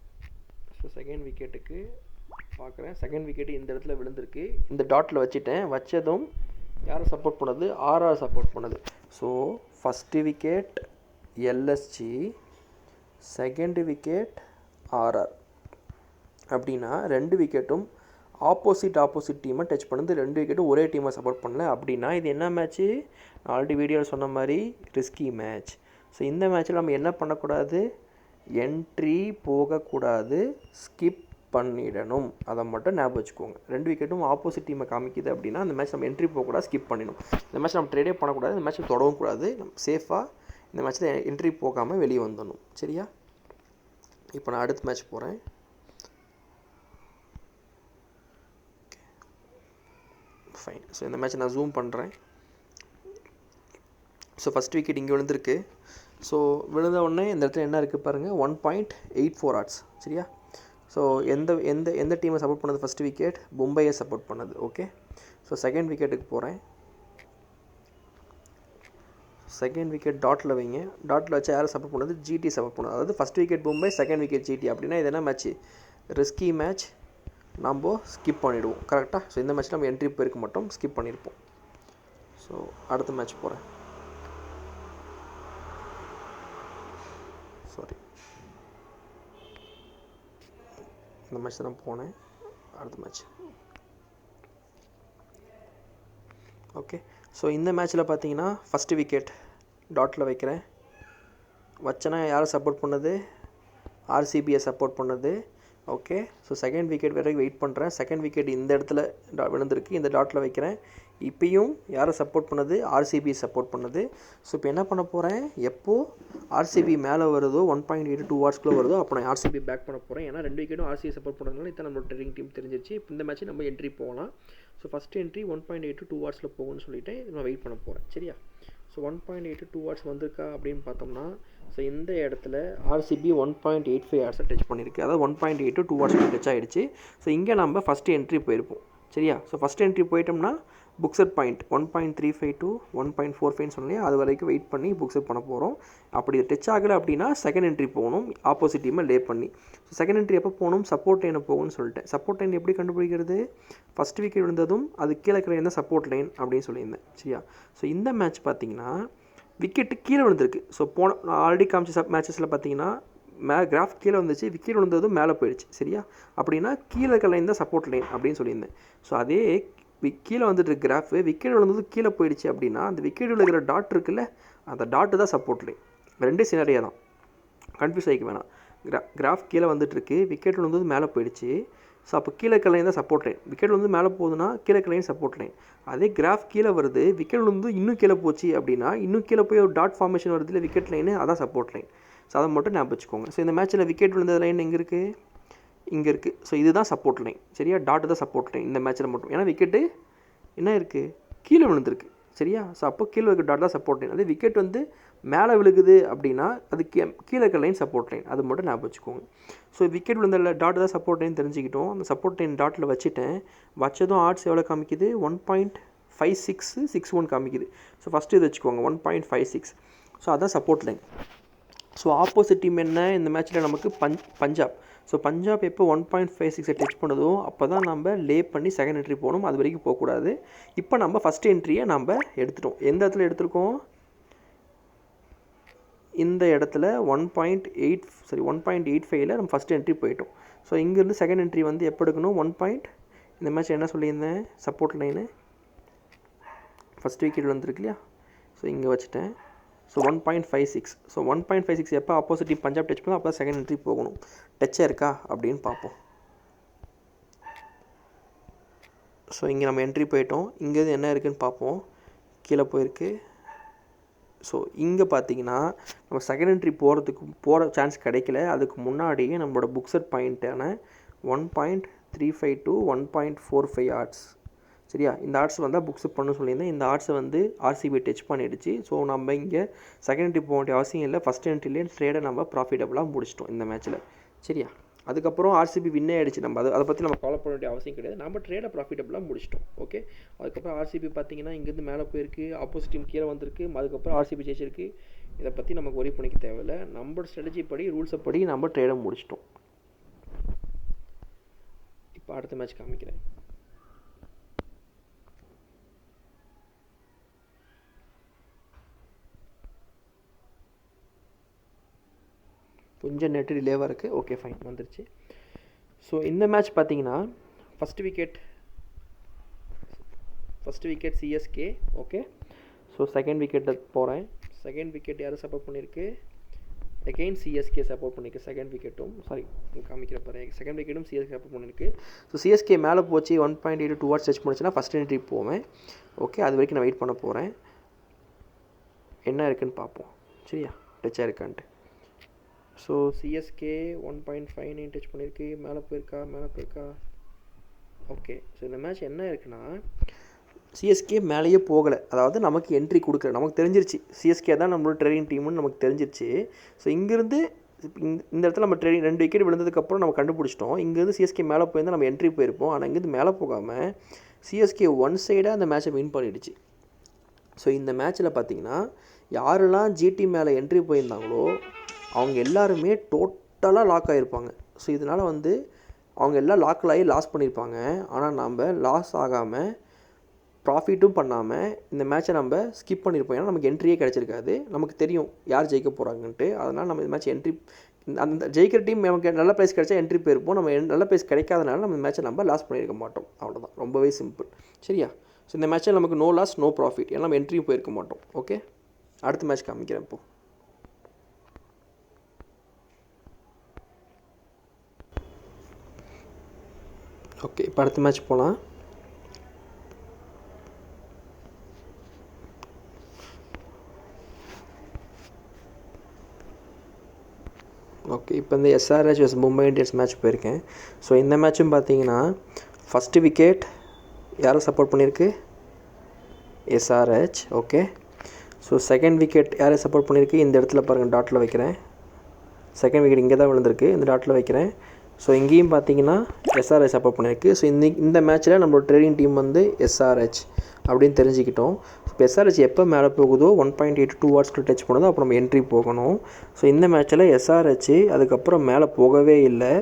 ஸோ செகண்ட் விக்கெட்டுக்கு பார்க்குறேன். செகண்ட் விக்கெட்டு இந்த இடத்துல விழுந்திருக்கு, இந்த டாட்டில் வச்சுட்டேன். வச்சதும் யாரை சப்போர்ட் பண்ணது, ஆர்ஆர் சப்போர்ட் பண்ணது. So first wicket LSG, second wicket RR. அப்படின்னா ரெண்டு விக்கெட்டும் ஆப்போசிட் டீமை டச் பண்ணுது, ரெண்டு விக்கெட்டும் ஒரே டீமை சப்போர்ட் பண்ணல. அப்படின்னா இது என்ன மேட்ச்சு, ஆல்ரெடி வீடியோவில் சொன்ன மாதிரி ரிஸ்கி மேட்ச். ஸோ இந்த மேட்ச்சில் நம்ம என்ன பண்ணக்கூடாது, என்ட்ரி போகக்கூடாது, ஸ்கிப் பண்ணிடணும். அதை மட்டும் ஞாபகம் வச்சுக்கோங்க. ரெண்டு விக்கெட்டும் ஆப்போசிட் டீமை காமிக்குது அப்படின்னா அந்த மேட்ச் நம்ம என்ட்ரி போகக்கூடாது, ஸ்கிப் பண்ணிடணும். இந்த மேட்ச் நம்ம ட்ரேடே பண்ணக்கூடாது, இந்த மேட்ச்சை தொடவும் கூடாது. நம்ம சேஃபாக இந்த மேட்ச்சில் என்ட்ரி போகாமல் வெளியே வந்துடணும் சரியா. இப்போ நான் அடுத்த மேட்ச் போகிறேன். ஃபைன். ஸோ இந்த மேட்ச் நான் ஜூம் பண்ணுறேன். ஸோ ஃபஸ்ட் விக்கெட் இங்கே விழுந்திருக்கு. ஸோ விழுந்த உடனே இந்த இடத்துல என்ன இருக்குது பாருங்கள், 1.84 ஆர்ட்ஸ் சரியா. ஸோ எந்த டீமை சப்போர்ட் பண்ணது, ஃபஸ்ட் விக்கெட் மும்பையை சப்போர்ட் பண்ணது. ஓகே, ஸோ செகண்ட் விக்கெட்டுக்கு போகிறேன். செகண்ட் விக்கெட் டாட்டில் வைங்க. டாட்டில் வச்சு யாரை சப்போர்ட் பண்ணது, ஜிடி சப்போர்ட் பண்ணது. அதாவது first wicket Mumbai, second wicket GT. அப்படின்னா இது என்ன மேட்ச், ரிஸ்கி மேட்ச், நம்ம ஸ்கிப் பண்ணிவிடுவோம் கரெக்டாக. ஸோ இந்த மேட்ச்சில் நம்ம என்ட்ரி போயிருக்க மாட்டோம், ஸ்கிப் பண்ணியிருப்போம். ஸோ அடுத்த மேட்ச் போகிறேன். சாரி, இந்த மேட்ச் தான் போனேன். அடுத்த மேட்ச். ஓகே, ஸோ இந்த மேட்ச்சில் பார்த்தீங்கன்னா ஃபஸ்ட்டு விக்கெட் டாட்டில் வைக்கிறேன். வச்சனா யாரை சப்போர்ட் பண்ணது, ஆர்சிபியை சப்போர்ட் பண்ணது. ஓகே, ஸோ செகண்ட் விக்கெட் வரைக்கும் வெயிட் பண்ணுறேன். செகண்ட் விக்கெட் இந்த இடத்துல விழுந்திருக்கு, இந்த டாட்டில் வைக்கிறேன். இப்பயும் யாரை சப்போர்ட் பண்ணது, ஆர்சிபி சப்போர்ட் பண்ணது. ஸோ இப்போ என்ன பண்ண போகிறேன், எப்போது ஆர்சிபி மேலே வருதோ 1.82 வாட்ஸ்க்குள்ளே வருதோ அப்போ நான் ஆர்சிபி பேக் பண்ண போகிறேன். ஏன்னா ரெண்டு விக்கெட்டும் ஆர்சிபி சப்போர்ட் பண்ணுறதுனால இத்தனை நம்மளோட ட்ரெயினிங் டீம் தெரிஞ்சிருச்சு. இப்போ இந்த மேட்ச் நம்ம என்ட்ரி போகலாம். ஸோ ஃபஸ்ட்டு என்ட்ரி 1.82 வாட்ஸில் போகும்னு சொல்லிவிட்டு நான் வெயிட் பண்ண போகிறேன் சரியா. ஸோ 1.8 2 வாட்ஸ் வந்திருக்கா அப்படின்னு பார்த்தோம்னா, ஸோ இந்த இடத்துல ஆர்சிபி 1.85 வாட்ஸை டச் பண்ணியிருக்கு. அதாவது 1.8 to 2 வாட்ஸ் டச் ஆகிடுச்சு. ஸோ இங்கே நம்ம ஃபஸ்ட்டு என்ட்ரி போயிருப்போம். சரியா? ஸோ ஃபஸ்ட் என்ட்ரி போயிட்டோம்னா புக்ஸட் பாயிண்ட் 1.35 to 1.45 சொன்னேன், அது வரைக்கும் வெயிட் பண்ணி புக்ஸட் பண்ண போகிறோம். அப்படி டச் ஆகலை அப்படின்னா செகண்ட் என்ட்ரி போகணும், ஆப்போசிட் டீமை லே பண்ணி. ஸோ செகண்ட் என்ட்ரி எப்போ போகணும், சப்போர்ட் லைனை போகணும்னு சொல்லிட்டேன். சப்போர்ட் லைன் எப்படி கண்டுபிடிக்கிறது, ஃபஸ்ட் விக்கெட் விழுந்ததும் அது கீழே இருக்கிற லைன் தான் சப்போர்ட் லைன் அப்படின்னு சொல்லியிருந்தேன். சரியா? ஸோ இந்த மேட்ச் பார்த்தீங்கன்னா விக்கெட்டு கீழே விழுந்திருக்கு. ஸோ நான் ஆல்ரெடி காமிச்ச மேட்சஸில் பார்த்தீங்கன்னா கிராஃப் கீழே வந்துச்சு, விக்கெட் விழுந்ததும் மேலே போயிடுச்சு. சரியா? அப்படின்னா கீழே இருக்கிற லைன் தான் சப்போர்ட் லைன் அப்படின்னு சொல்லியிருந்தேன். ஸோ அதே கீழே வந்துட்டு கிராஃபு விக்கெட் விழுந்தது கீழே போயிடுச்சு அப்படின்னா அந்த விக்கெட் விழுகிற டாட் இருக்குல்ல, அந்த டாட்டு தான் சப்போர்ட் லைன். ரெண்டே சினாரியா தான், கன்ஃபியூஸ் ஆகிக்க வேணாம். கிராஃப் கீழே வந்துட்டுருக்கு, விக்கெட் விழுந்தது மேலே போயிடுச்சு. ஸோ அப்போ கீழே இருக்கிற லைன் தான் சப்போர்ட் லைன். விக்கெட் விழுந்து மேலே போகுதுன்னா கீழே இருக்கிற லைன் சப்போர்ட் லைன். அதே கிராஃப் கீழே வருது, விக்கெட் விழுந்து இன்னும் கீழே போச்சு அப்படின்னா இன்னும் கீழே போய் ஒரு டாட் ஃபார்மேஷன் வருது இல்லை விக்கெட் லைனு, அதான் சப்போர்ட் லைன். ஸோ அதை மட்டும் ஞாபகம் வச்சுக்கோங்க. ஸோ இந்த மேட்ச்சில் விக்கெட் விழுந்த லைன் எங்கே இருக்குது, இங்கே இருக்குது. ஸோ இதுதான் சப்போர்ட் லைன். சரியா? டாட்டு தான் சப்போர்ட் லைன் இந்த மேட்ச்சில் மட்டும். ஏன்னா விக்கெட்டு என்ன இருக்குது, கீழே விழுந்திருக்கு. சரியா? ஸோ அப்போ கீழே இருக்க டாட் தான் சப்போர்ட் லைன். அதே விக்கெட் வந்து மேலே விழுகுது அப்படின்னா அது கீழே இருக்க லைன் சப்போர்ட் லைன், அது மட்டும் ஞாபகம் வச்சுக்கோங்க. ஸோ விக்கெட் விழுந்த டாட் தான் சப்போர்ட் லைன் தெரிஞ்சுக்கிட்டோம். அந்த சப்போர்ட் லைன் டாட்டில் வச்சதும் ஆர்ட்ஸ் எவ்வளோ காமிக்குது, 1.5661 காமிக்குது. ஸோ ஃபஸ்ட்டு இது வச்சுக்கோங்க 1.56. ஸோ அதான் support line. So opposite team என்ன இந்த மேட்ச்சில் நமக்கு பஞ்சாப். ஸோ பஞ்சாப் எப்போ 1.56 டச் பண்ணுதோ அப்போ தான் நம்ம லே பண்ணி செகண்ட் என்ட்ரி போகணும், அது வரைக்கும் போகக்கூடாது. இப்போ நம்ம ஃபஸ்ட் என்ட்ரியை நம்ம எடுத்துட்டோம். எந்த இடத்துல எடுத்துருக்கோம், இந்த இடத்துல 1.85ல் நம்ம ஃபஸ்ட் என்ட்ரி போயிட்டோம். ஸோ இங்கேருந்து செகண்ட் என்ட்ரி வந்து எப்போ எடுக்கணும், இந்த மேட்ச் என்ன சொல்லியிருந்தேன், சப்போர்ட் லைனு ஃபஸ்ட் விக்கெட் வந்துருக்கு இல்லையா, ஸோ இங்கே வச்சுட்டேன். ஸோ 1.56. ஸோ 1.56 எப்போ ஆப்போசிட் டீம் பஞ்சாப் டச் பண்ணோம் அப்போ செகண்ட் என்ட்ரி போகணும். டச்சாக இருக்கா அப்படின்னு பார்ப்போம். ஸோ இங்கே நம்ம என்ட்ரி போயிட்டோம். இங்கேருந்து என்ன இருக்குதுன்னு பார்ப்போம். கீழே போயிருக்கு. ஸோ இங்கே பார்த்தீங்கன்னா நம்ம செகண்ட் என்ட்ரி போகிற சான்ஸ் கிடைக்கல. அதுக்கு முன்னாடியே நம்மளோட புக்ஸட் பாயிண்ட்டான 1.35 to 1.45 ஆர்ட்ஸ். சரியா? இந்த ஆர்ட்ஸ் வந்தால் புக்ஸ் பண்ண சொல்லியிருந்தேன். இந்த ஆர்ட்ஸை வந்து ஆர்சிபி டச் பண்ணிடுச்சு. ஸோ நம்ம இங்கே செகண்ட் என்ட்ரி போக வேண்டிய அவசியம் இல்லை. ஃபஸ்ட் என்ட்ரிலேயே ட்ரேடை நம்ம ப்ராஃபிட்டபுளாக முடிச்சிட்டோம் இந்த மேட்ச்சில். சரியா? அதுக்கப்புறம் ஆர்சிபி வின் ஆகிடுச்சு. நம்ம அதை பற்றி நம்ம ஃபாலோ பண்ண வேண்டிய அவசியம் கிடையாது. நம்ம ட்ரேடை ப்ராஃபிட்டபுளாக முடிச்சிட்டோம். ஓகே. அதுக்கப்புறம் ஆர்சிபி பார்த்தீங்கன்னா இங்கேருந்து மேலே போயிருக்கு, ஆப்போசிட் டீம் கீழே வந்திருக்கு, அதுக்கப்புறம் ஆர்சிபி ஜெயிச்சிருக்கு. இதை பற்றி நமக்கு ஒரி பண்ணிக்க தேவையில்லை. நம்மளோட ஸ்ட்ராட்டஜி படி ரூல்ஸை படி நம்ம ட்ரேடை முடிச்சிட்டோம். இப்போ அடுத்த மேட்ச் காமிக்கிறேன். கொஞ்சம் நெட்டு டிலேவாக இருக்குது. ஓகே ஃபைன், வந்துருச்சு. ஸோ இந்த மேட்ச் பார்த்தீங்கன்னா first wicket CSK. Okay. So second விக்கெட்டை போகிறேன். செகண்ட் விக்கெட் யாரும் சப்போர்ட் பண்ணியிருக்கு, அகெயின் சிஎஸ்கே சப்போர்ட் பண்ணியிருக்கு. செகண்ட் விக்கெட்டும் காமிக்கிற பாரு, செகண்ட் விக்கெட்டும் சிஎஸ்கே சப்போர்ட் பண்ணியிருக்கு. ஸோ சிஎஸ்கே மேலே போச்சு 1.82 வாட்ஸ் டச் பண்ணிச்சுன்னா ஃபஸ்ட் என்ட்ரி போவேன். ஓகே. அது வரைக்கும் நான் வெயிட் பண்ண போகிறேன். என்ன இருக்குதுன்னு பார்ப்போம். சரியா? டச்சாக இருக்கான்ட்டு. ஸோ சிஎஸ்கே 1.59 டச் பண்ணியிருக்கு. மேலே போயிருக்கா. ஓகே. ஸோ இந்த மேட்ச் என்ன இருக்குன்னா சிஎஸ்கே மேலேயே போகலை, அதாவது நமக்கு என்ட்ரி கொடுக்கல. நமக்கு தெரிஞ்சிருச்சு சிஎஸ்கே தான் நம்மளோட ட்ரெயின் டீம்னு நமக்கு தெரிஞ்சிருச்சு. ஸோ இங்கேருந்து இந்த இடத்துல நம்ம ட்ரெயின் 2 விக்கெட் விழுந்ததுக்கப்புறம் நம்ம கண்டுபிடிச்சிட்டோம். இங்கேருந்து சிஎஸ்கே மேலே போயிருந்தால் நம்ம என்ட்ரி போயிருப்போம். ஆனால் இங்கேருந்து மேலே போகாமல் சிஎஸ்கே ஒன் சைடாக அந்த மேட்சை வின் பண்ணிடுச்சு. ஸோ இந்த மேட்ச்சில் பார்த்தீங்கன்னா யாரெல்லாம் ஜிடி மேலே என்ட்ரி போயிருந்தாங்களோ அவங்க எல்லாருமே டோட்டலாக லாக் ஆகிருப்பாங்க. ஸோ இதனால் வந்து அவங்க எல்லாம் லாக்கில் ஆகி லாஸ் பண்ணியிருப்பாங்க. ஆனால் நம்ம லாஸ் ஆகாமல் ப்ராஃபிட்டும் பண்ணாமல் இந்த மேட்சை நம்ம ஸ்கிப் பண்ணியிருப்போம். ஏன்னா நமக்கு என்ட்ரியே கிடச்சிருக்காது. நமக்கு தெரியும் யார் ஜெயிக்க போகிறாங்கன்ட்டு. அதனால் நம்ம இந்த மேட்ச் என்ட்ரி அந்த ஜெயிக்கிற டீம் நமக்கு நல்ல ப்ரைஸ் கிடைச்சா என்ட்ரி போயிருப்போம். நம்ம நல்ல ப்ரைஸ் கிடைக்காதனால நம்ம இந்த மேட்சை நம்ம லாஸ் பண்ணியிருக்க மாட்டோம். அவ்வளோதான், ரொம்பவே சிம்பிள். சரியா? ஸோ இந்த மேட்ச்சில் நமக்கு நோ லாஸ் நோ ப்ராஃபிட், ஏன்னா நம்ம என்ட்ரியும் போயிருக்க மாட்டோம். ஓகே. அடுத்த மேட்ச் காமிக்கிறேன் இப்போது. ஓகே. இப்போ அடுத்த மேட்ச் போகலாம். ஓகே. இப்போ இந்த SRH vs Mumbai Indians match போயிருக்கேன். ஸோ இந்த மேட்சும் பார்த்தீங்கன்னா ஃபஸ்ட்டு விக்கெட் யாரும் சப்போர்ட் பண்ணியிருக்கு, SRH. Okay. So second wicket யாரை சப்போர்ட் பண்ணியிருக்கு, இந்த இடத்துல பாருங்கள் டாட்டில் வைக்கிறேன். செகண்ட் விக்கெட் இங்கே தான் விழுந்திருக்கு, இந்த டாட்டில் வைக்கிறேன். ஸோ இங்கேயும் பார்த்தீங்கன்னா எஸ்ஆர்ஹெச் சப்போர்ட் பண்ணியிருக்கு. ஸோ இந்த மேட்ச்சில் நம்மளோட ட்ரேடிங் டீம் வந்து எஸ்ஆர்ஹெச் அப்படின்னு தெரிஞ்சுக்கிட்டோம். இப்போ எஸ்ஆர்ஹெச் எப்போ மேலே போகுதோ 1.8 2 வாட்ஸ்க்கு டச் பண்ணதோ அப்போ நம்ம என்ட்ரி போகணும். ஸோ இந்த மேட்ச்சில் எஸ்ஆர்ஹெச் அதுக்கப்புறம் மேலே போகவே இல்லை.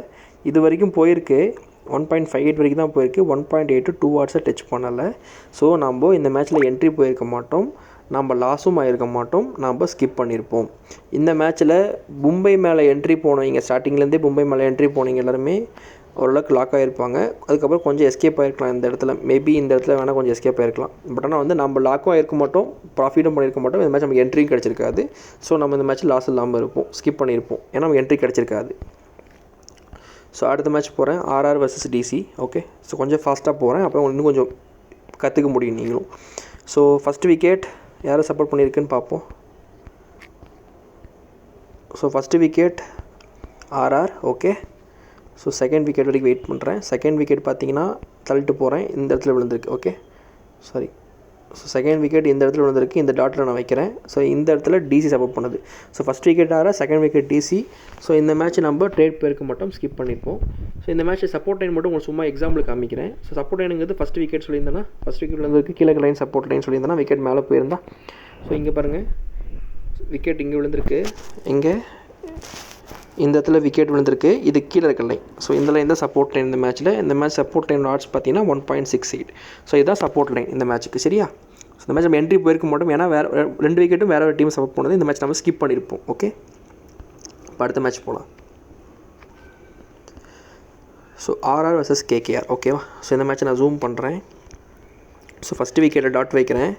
இது வரைக்கும் போயிருக்கு 1.58 வரைக்கும் தான் போயிருக்கு. 1.8 2 வாட்ஸை டச் பண்ணலை. ஸோ நம்ம இந்த மேட்ச்சில் என்ட்ரி போயிருக்க மாட்டோம், நம்ம லாஸும் ஆகிருக்க மாட்டோம், நம்ம ஸ்கிப் பண்ணியிருப்போம். இந்த மேட்ச்சில் மும்பை மேலே என்ட்ரி போனவங்க, ஸ்டார்டிங்லேருந்தே மும்பை மேலே என்ட்ரி போனவங்க எல்லாருமே ஓரளவுக்கு லாக் ஆகிருப்பாங்க. அதுக்கப்புறம் கொஞ்சம் எஸ்கேப் ஆகிருக்கலாம் இந்த இடத்துல, மேபி இந்த இடத்துல வேணால் கொஞ்சம் எஸ்கேப் ஆகிருக்கலாம். பட் ஆனால் வந்து நம்ம லாக்கும் ஆகிருக்க மாட்டோம், ப்ராஃபிட்டும் பண்ணியிருக்க மாட்டோம். இந்த மேட்ச் நமக்கு என்ட்ரியும் கிடச்சிருக்காது. ஸோ நம்ம இந்த மேட்ச் லாஸ் இல்லாமல் இருப்போம், ஸ்கிப் பண்ணியிருப்போம், ஏன்னா நம்ம என்ட்ரி கிடச்சிருக்காது. ஸோ அடுத்த மேட்ச் போகிறேன், RR vs DC. Okay, so கொஞ்சம் ஃபாஸ்ட்டாக போகிறேன், அப்புறம் இன்னும் கொஞ்சம் கற்றுக்க முடியும் நீங்களும். ஸோ ஃபஸ்ட் விக்கெட் யாரை சப்போர்ட் பண்ணியிருக்குன்னு பார்ப்போம். So first wicket RR. Okay, so second wicket வரைக்கும் வெயிட் பண்ணுறேன். செகண்ட் விக்கெட் பார்த்தீங்கன்னா தள்ளிட்டு போகிறேன், இந்த இடத்துல விழுந்திருக்கு. Okay, sorry. So second wicket இந்த இடத்துல விழுந்திருக்கு, இந்த டாட்டில் நான் வைக்கிறேன். ஸோ இந்த இடத்துல டிசி சப்போர்ட் பண்ணுது. So first wicket RR, second wicket DC. So இந்த மேட்ச் நம்ம ட்ரேட் போயிருக்க மட்டும் ஸ்கிப் பண்ணியிருப்போம். ஸோ இந்த மேட்ச் சப்போர்ட் லைன் மட்டும் உங்களுக்கு சும்மா எக்ஸாம்பிள் காமிக்கிறேன். ஸோ சப்போர்ட் லைனுங்கிறது ஃபஸ்ட் விக்கெட் சொல்லியிருந்தேன்னா, ஃபஸ்ட் விக்கெட் விழுந்திருக்கு, கீழே லைன் சப்போர்ட் லைன் சொல்லியிருந்தேன்னா விக்கெட் மேலே போயிருந்தா. ஸோ இங்கே பாருங்கள் விக்கெட் இங்கே விழுந்திருக்கு, இங்கே இந்த இடத்துல விக்கெட் விழுந்திருக்கு, இது கீழே இருக்க லைன். ஸோ இந்த லைன் தான் சப்போர்ட் லைன் இந்த மேட்ச்சில். இந்த மேட்ச் சப்போர்ட் லைன் ஆட்ஸ் பார்த்தீங்கன்னா 1.68. ஸோ இதுதான் சப்போர்ட் லைன் இந்த மேட்ச்சுக்கு. சரியா? ஸோ இந்த மேட்ச் நம்ம என்ட்ரி போயிருக்க மாட்டோம், ஏன்னா வேறு 2 விக்கெட்டும் வேறு ஒரு டீம் சப்போர்ட் பண்ணது. இந்த மேட்ச் நம்ம ஸ்கிப் பண்ணியிருப்போம். ஓகே, இப்போ அடுத்த மேட்ச் போகலாம். So RR vs KKR. ஓகேவா? ஸோ இந்த மேட்ச்சை நான் ஜூம் பண்ணுறேன். ஸோ ஃபஸ்ட்டு விக்கெட்டை டாட் வைக்கிறேன்,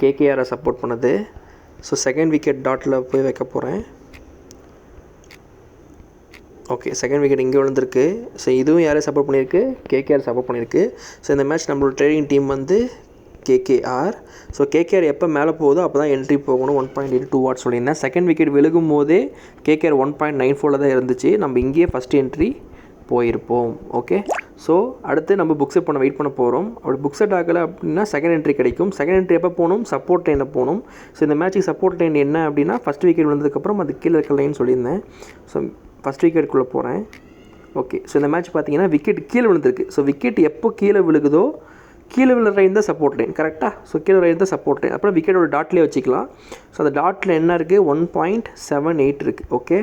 கேகேஆரை சப்போர்ட் பண்ணது. ஸோ செகண்ட் விக்கெட் டாட்டில் போய் வைக்க போகிறேன். ஓகே, செகண்ட் விக்கெட் இங்கே விழுந்திருக்கு. ஸோ இதுவும் யாரை சப்போர்ட் பண்ணியிருக்கு, கேகேஆர் சப்போர்ட் பண்ணியிருக்கு. ஸோ இந்த மேட்ச் நம்மளோட ட்ரேடிங் டீம் வந்து கேகேஆர். ஸோ கேகேஆர் எப்போ மேலே போகுதோ அப்போ தான் என்ட்ரி போகணும். 1.8 2 வாட்ஸ் சொல்லியிருந்தேன். செகண்ட் விக்கெட் விழுகும் போதே கேகேஆர் 1.94 தான் இருந்துச்சு. நம்ம இங்கேயே ஃபஸ்ட் என்ட்ரி போயிருப்போம். ஓகே, ஸோ அடுத்து நம்ம புக் செட் பண்ண வெயிட் பண்ண போகிறோம். அப்படி புக் செட் ஆகலை அப்படின்னா செகண்ட் என்ட்ரி கிடைக்கும். செகண்ட் என்ட்ரி எப்போ போகணும், சப்போர்ட் லைனில் போகணும். ஸோ இந்த மேட்ச்சுக்கு சப்போர்ட் லைன் என்ன அப்படின்னா ஃபஸ்ட் விக்கெட் விழுந்ததுக்கப்புறம் அது கீழே இருக்க லைன் சொல்லியிருந்தேன். ஸோ ஃபஸ்ட் விக்கெட்டுக்குள்ளே போகிறேன். ஓகே, ஸோ இந்த மேட்ச் பார்த்தீங்கன்னா விக்கெட் கீழே விழுந்திருக்கு. ஸோ விக்கெட் எப்போ கீழே விழுகுதோ கீழே விழுற லைன் தான் சப்போர்ட் லைன். கரெக்டாக? ஸோ கீழே லைன் தான் சப்போர்ட் லைன். அப்புறம் விக்கெட்டோட டாட்லேயே வச்சுக்கலாம். ஸோ அந்த டாட்டில் என்ன இருக்குது, 1.78 இருக்குது. ஓகே,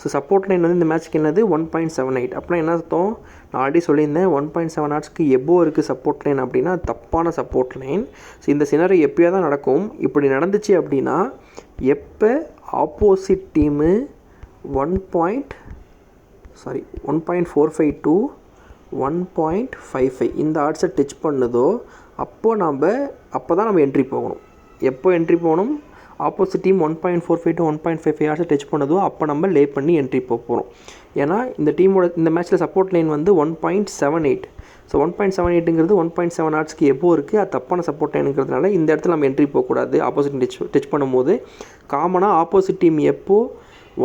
ஸோ சப்போர்ட் லைன் வந்து இந்த மேட்ச்க்கு என்னது 1.78. அப்புறம் என்ன அர்த்தம், நான் ஆல்ரெடி சொல்லியிருந்தேன் 1.7 ஹார்ட்ஸ்க்கு எபோ இருக்குது சப்போர்ட் லைன் அப்படின்னா தப்பான சப்போர்ட் லைன். ஸோ இந்த சினாரி எப்போயா தான் நடக்கும். இப்படி நடந்துச்சு அப்படின்னா எப்போ ஆப்போசிட் டீமு 1.45 to 1.55 இந்த ஆர்ட்ஸை டச் பண்ணுதோ அப்போ தான் நம்ம என்ட்ரி போகணும். எப்போ என்ட்ரி போகணும், ஆப்போசிட் டீம் 1.45 to 1.55 ஆர்ட்ஸை டச் பண்ணதோ அப்போ நம்ம லே பண்ணி என்ட்ரி போகிறோம். ஏன்னா இந்த டீமோட இந்த மேட்ச்சில் சப்போர்ட் லைன் வந்து 1.78. ஸோ 1.78ங்கிறது 1.7 ஆர்ட்ஸ்க்கு எப்போ இருக்குது, அது தப்பான சப்போர்ட் லைனுங்கிறதுனால இந்த இடத்துல நம்ம என்ட்ரி போகக்கூடாது. ஆப்போசிட் டச் பண்ணும்போது காமனாக ஆப்போசிட் டீம் எப்போ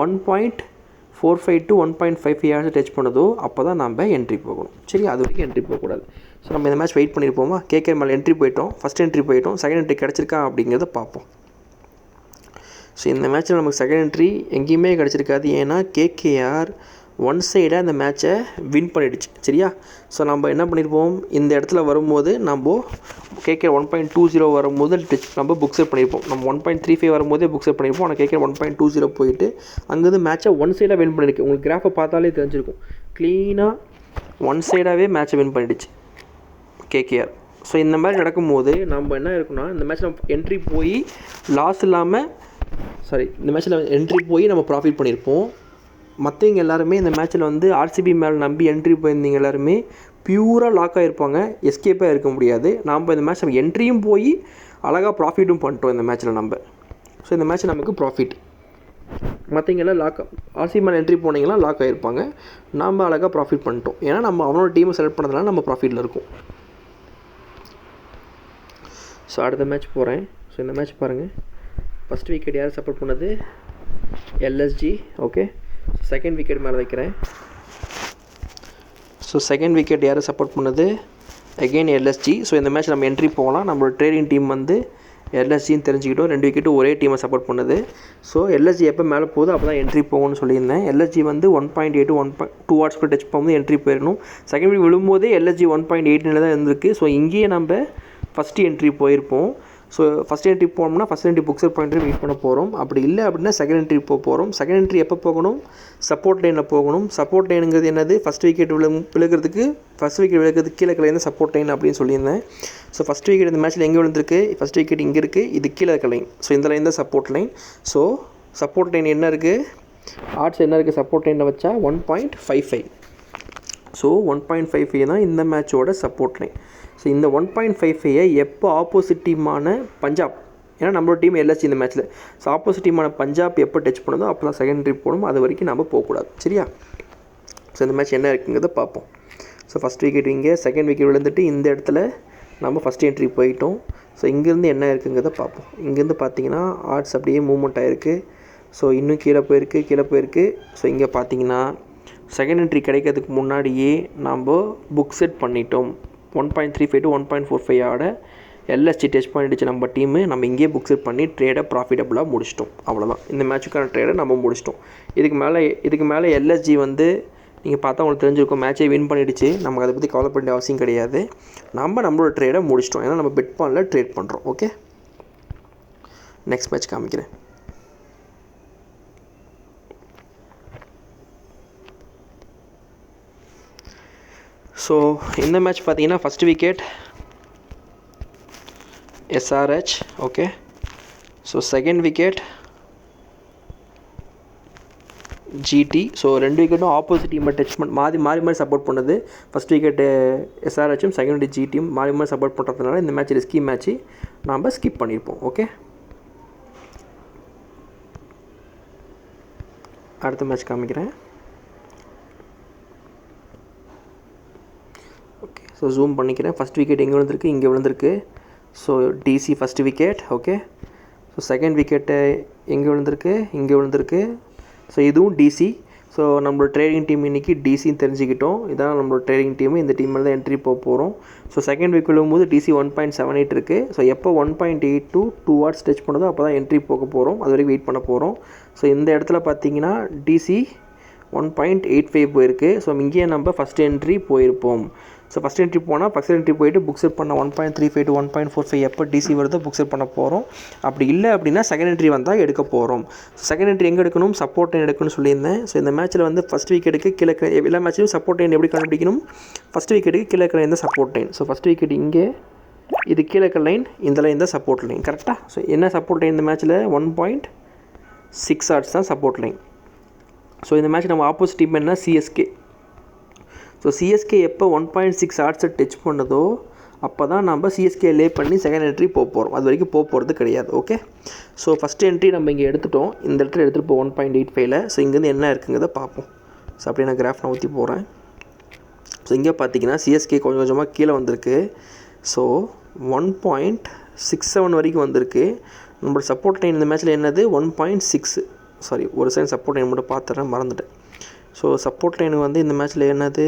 1.45 to 1.55 ஆர்ட்ஸ் டச் பண்ணதோ அப்போ தான் நம்ம என்ட்ரி போகணும். சரி, அது வரைக்கும் என்ட்ரி போகக்கூடாது. ஸோ நம்ம இந்த மேட்ச் வெயிட் பண்ணியிருப்போமா, கேகேஆர் மேலே என்ட்ரி போயிட்டோம், ஃபஸ்ட் என்ட்ரி போயிட்டோம், செகண்ட் என்ட்ரி கிடச்சிருக்கா அப்படிங்கிறத பார்ப்போம். ஸோ இந்த மேட்ச்சில் நமக்கு செகண்ட் என்ட்ரி எங்கேயுமே கிடச்சிருக்காது. ஏன்னா கேகேஆர் ஒன் சைடாக இந்த மேட்ச்சை வின் பண்ணிடுச்சு. சரியா? ஸோ நம்ம என்ன பண்ணியிருப்போம், இந்த இடத்துல வரும்போது நம்ம கேகேஆர் 1.20 வரும்போது நம்ம புக் செட் பண்ணியிருப்போம். நம்ம 1.35 வரும்போதே புக் செட் பண்ணியிருப்போம். ஆனால் கேகேஆர் 1.20 போயிட்டு அங்கேருந்து மேட்ச்சை ஒன் சைடாக வின் பண்ணியிருக்கு. உங்களுக்கு கிராஃபை பார்த்தாலே தெரிஞ்சிருக்கும், க்ளீனாக ஒன் சைடாகவே மேட்ச்சை வின் பண்ணிடுச்சு கேகேஆர். ஸோ இந்த மாதிரி நடக்கும்போது நம்ம என்ன இருக்குன்னா, இந்த மேட்ச்சில் நம்ம என்ட்ரி போய் லாஸ் இல்லாமல் இந்த மேட்ச்சில் என்ட்ரி போய் நம்ம ப்ராஃபிட் பண்ணியிருப்போம். மற்றவங்க எல்லாருமே இந்த மேட்ச்சில் வந்து ஆர்சிபி மேலே நம்பி என்ட்ரி போயிருந்தீங்க எல்லாருமே பியூராக லாக் ஆகிருப்பாங்க, எஸ்கேப்பாக இருக்க முடியாது. நாம் இந்த மேட்ச் நம்ம என்ட்ரியும் போய் அழகாக ப்ராஃபிட்டும் பண்ணிட்டோம் இந்த மேட்ச்சில் நம்ம. ஸோ இந்த மேட்ச் நமக்கு ப்ராஃபிட். மற்றவங்க எல்லாம் ஆர்சிபி மேலே என்ட்ரி போனீங்கன்னா லாக் ஆகிருப்பாங்க, நாம் அழகாக ப்ராஃபிட் பண்ணிட்டோம். ஏன்னா நம்ம அவனோட டீமை செலக்ட் பண்ணதுனால நம்ம ப்ராஃபிட்டில் இருக்கோம். ஸோ அடுத்த மேட்ச் போகிறேன். ஸோ இந்த மேட்ச் பாருங்கள், ஃபஸ்ட் விக்கெட் யார் சப்போர்ட் பண்ணது, எல்எஸ்ஜி. ஓகே, செகண்ட் விக்கெட் மேலே வைக்கிறேன். ஸோ செகண்ட் விக்கெட் யாரை சப்போர்ட் பண்ணது, அகெயின் எல்எஸ்ஜி. ஸோ இந்த மேட்ச் நம்ம என்ட்ரி போகலாம். நம்மளோட ட்ரேடிங் டீம் வந்து எல்எஸ்ஜின்னு தெரிஞ்சுக்கிட்டோம். 2 விக்கெட்டு ஒரே டீமை சப்போர்ட் பண்ணுது. ஸோ எல்எஸ்ஜி எப்போ மேலே போகுதோ அப்போ தான் என்ட்ரி போகும்னு சொல்லியிருந்தேன். எல்எஸ்ஜி வந்து 1.8 2 வாட்ஸ்க்குள்ள டச் பண்ணும்போது என்ட்ரி போயிடணும். செகண்ட் விக்கெட் விழும்போதே எல்எஸ்ஜி 1.8 தான் இருந்திருக்கு. ஸோ இங்கேயே நம்ம ஃபஸ்ட்டு என்ட்ரி போயிருப்போம். ஸோ ஃபஸ்ட் என்ட்ரி போனோம்னா ஃபஸ்ட் என்ட்ரி புக்ஸர் பாயிண்ட்டு வெயிட் பண்ண போகிறோம். அப்படி இல்லை அப்படின்னா செகண்ட் என்ட்ரி போகிறோம். செகண்ட் என்ட்ரி எப்போ போகணும்? சப்போர்ட் லைனில் போகணும். சப்போர்ட் லைனுங்கிறது என்னது? ஃபஸ்ட் விக்கெட் விழுகிறதுக்கு கீழே லைன் சப்போர்ட் லைன் அப்படின்னு சொல்லியிருந்தேன். ஸோ ஃபஸ்ட் விக்கெட் இந்த மேட்ச்சில் எங்கே விழுந்திருக்கு? ஃபஸ்ட் விக்கெட் இங்கே இருக்குது, இது கீழே இருக்க லைன். ஸோ இந்த லைன் தான் support line. So support line என்ன இருக்குது? ஆட்ஸ் என்ன இருக்குது? சப்போர்ட் லைனில் வச்சா 1.55. ஸோ 1.55 தான் இந்த மேட்சோட சப்போர்ட் லைன். ஸோ இந்த 1.55 எப்போ ஆப்போசிட் டீமான பஞ்சாப், ஏன்னா நம்மளோட டீம் எல்எஸ்ஜி இந்த மேட்ச்சில், ஸோ ஆப்போசிட் டீமான பஞ்சாப் எப்போ டச் பண்ணுதோ அப்போ தான் செகண்ட் என்ட்ரி போகணும். அது வரைக்கும் நம்ம போகக்கூடாது. சரியா? ஸோ இந்த மேட்ச் என்ன இருக்குங்கிறத பார்ப்போம். ஸோ ஃபஸ்ட் விக்கெட் இங்கே, செகண்ட் விக்கெட் விழுந்துட்டு இந்த இடத்துல நம்ம ஃபஸ்ட் என்ட்ரி போயிட்டோம். ஸோ இங்கேருந்து என்ன இருக்குங்கிறத பார்ப்போம். இங்கேருந்து பார்த்தீங்கன்னா ஆட்ஸ் அப்படியே மூவ்மெண்ட் ஆகிருக்கு. ஸோ இன்னும் கீழே போயிருக்கு. ஸோ இங்கே பார்த்தீங்கன்னா செகண்ட் என்ட்ரி கிடைக்கிறதுக்கு முன்னாடியே நம்ம புக் செட் பண்ணிட்டோம். 1.35 to 1.45 ஆட எல்எஸ்ஜி டச் பண்ணிடுச்சு நம்ம டீமு. நம்ம இங்கேயே புக் செட் பண்ணி ட்ரேடை ப்ராஃபிட்டபுளாக முடிச்சிட்டோம். அவ்வளோதான், இந்த மேட்சுக்கான ட்ரேடை நம்ம முடிச்சிட்டோம். இதுக்கு மேலே எல்எஸ்ஜி வந்து நீங்கள் பார்த்தா உங்களுக்கு தெரிஞ்சிருக்கும், மேட்சை வின் பண்ணிடுச்சு. நமக்கு அதை பற்றி கவலைப்பட வேண்டிய அவசியம் கிடையாது. நம்மளோட ட்ரேடை முடிச்சிட்டோம். ஏன்னா நம்ம பெட் பாலில் ட்ரேட் பண்ணுறோம். ஓகே, நெக்ஸ்ட் மேட்ச் காமிக்கிறேன். ஸோ இந்த மேட்ச் பார்த்தீங்கன்னா first wicket SRH. Okay, so second wicket GT. So 2 விக்கெட்டும் ஆப்போசிட் டீமை டச் மாறி சப்போர்ட் பண்ணுது. ஃபஸ்ட் விக்கெட்டு எஸ்ஆர்ஹெச்சும் செகண்ட் விக்கெட் ஜிடியும் மாறி சப்போர்ட் பண்ணுறதுனால இந்த மேட்ச் ரிஸ்கி மேட்ச்சு நாம் ஸ்கிப் பண்ணியிருப்போம். ஓகே, அடுத்த மேட்ச் காமிக்கிறேன். ஓகே, ஸோ ஜூம் பண்ணிக்கிறேன். ஃபஸ்ட் விக்கெட் எங்கே விழுந்திருக்கு? இங்கே விழுந்திருக்கு. So DC first wicket. Okay, so second wicket எங்கே விழுந்திருக்கு? இங்கே விழுந்திருக்கு. ஸோ இதுவும் டிசி. ஸோ நம்மளோட ட்ரேடிங் டீம் இன்றைக்கி டிசின்னு தெரிஞ்சுக்கிட்டோம். இதான் நம்மளோட ட்ரேடிங் டீமு. இந்த டீமில் தான் என்ட்ரி போகிறோம். ஸோ செகண்ட் வீக் விழும்போது டிசி 1.78 இருக்குது. ஸோ எப்போ 1.8 to 2 வாட்ஸ் டச் பண்ணுதோ அப்போ தான் என்ட்ரி போக போகிறோம். அது வரைக்கும் வெயிட் பண்ண போகிறோம். ஸோ இந்த இடத்துல பார்த்தீங்கன்னா டிசி 1.85 போயிருக்கு. ஸோ இங்கேயே நம்ம ஃபஸ்ட் என்ட்ரி போயிருப்போம். ஸோ ஃபஸ்ட் என்ட்ரி போனால் ஃபஸ்ட் என்ட்ரி போயிட்டு புக் செட் பண்ண 1.35 to 1.45 எப்போ டிசி வருதோ புக் செட் பண்ண போகிறோம். அப்படி இல்லை அப்படின்னா செகண்ட் என்ட்ரி வந்தால் எடுக்க போகிறோம். செகண்ட் என்ட்ரி எங்கே எடுக்கணும்? சப்போர்ட் லைன் எடுக்கணும்னு சொல்லியிருந்தேன். ஸோ இந்த மேட்ச்சில் வந்து ஃபஸ்ட் விக்கெட்டுக்கு கீழே எல்லா மேட்ச்லையும் சப்போர்ட் லைன் எப்படி கண்டுபிடிக்கணும்? ஃபஸ்ட் விக்கெட்டுக்கு கீழே இருக்கிற இந்த support line. So first wicket இங்கே, இது கீழே இருக்கிற லைன், இந்த லைன் தான் சப்போர்ட் லைன். கரெக்டாக? ஸோ என்ன சப்போர்ட் லைன் இந்த மேட்ச்சில்? 1.6 ஆர்ட்ஸ் தான் சப்போர்ட் லைன். ஸோ இந்த மேட்ச் நம்ம ஆப்போசிட் டீம் என்ன? சிஎஸ்கே. ஸோ சிஎஸ்கே எப்போ 1.6 ஆர்ட்ஸை டச் பண்ணதோ அப்போ தான் நம்ம சிஎஸ்கே லே பண்ணி செகண்ட் என்ட்ரி போகிறோம். அது வரைக்கும் போகிறது கிடையாது. ஓகே, ஸோ ஃபஸ்ட் என்ட்ரி நம்ம இங்கே எடுத்துட்டோம். இந்த இடத்துல எடுத்துகிட்டு 1.85. ஸோ இங்கேருந்து என்ன இருக்குங்கிறத பார்ப்போம். ஸோ அப்படியே நான் கிராஃப் நான் ஊற்றி போகிறேன். ஸோ இங்கே பார்த்தீங்கன்னா சிஎஸ்கே கொஞ்சம் கொஞ்சமாக கீழே வந்திருக்கு. ஸோ 1.67 வரைக்கும் வந்திருக்கு. நம்மளோட சப்போர்ட் லைன் இந்த மேட்ச்சில் என்னது? 1.6. சாரி, ஒரு செகண்ட் சப்போர்ட் லைன் மட்டும் பார்த்துறேன், மறந்துட்டேன். ஸோ சப்போர்ட் லைனுக்கு வந்து இந்த மேட்ச்சில் என்னது?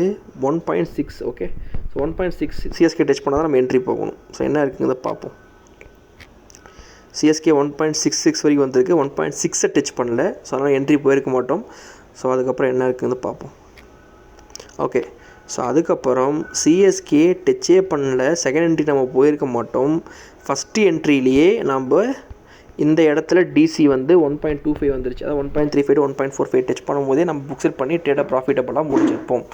1.6. ஓகே, ஸோ 1.6 சிஎஸ்கே டச் பண்ணால் தான் நம்ம என்ட்ரி போகணும். ஸோ என்ன இருக்குங்கிறத பார்ப்போம். சிஎஸ்கே 1.66 வரைக்கும் வந்திருக்கு. 1.6 டச் பண்ணல. ஸோ அதனால் என்ட்ரி போயிருக்க மாட்டோம். ஸோ அதுக்கப்புறம் என்ன இருக்குங்கிறத பார்ப்போம். ஓகே, ஸோ அதுக்கப்புறம் சிஎஸ்கே டச்சே பண்ணல, செகண்ட் என்ட்ரி நம்ம போயிருக்க மாட்டோம். ஃபஸ்ட்டு என்ட்ரிலேயே நம்ம இந்த இடத்துல டிசி வந்து 1.25 வந்துருச்சு. அதாவது 1.35 to 1.45 டச் பண்ணும்போதே நம்ம புக் செட் பண்ணி ட்ரேடை ப்ராஃபிட்டபுளாக முடிச்சிருப்போம்.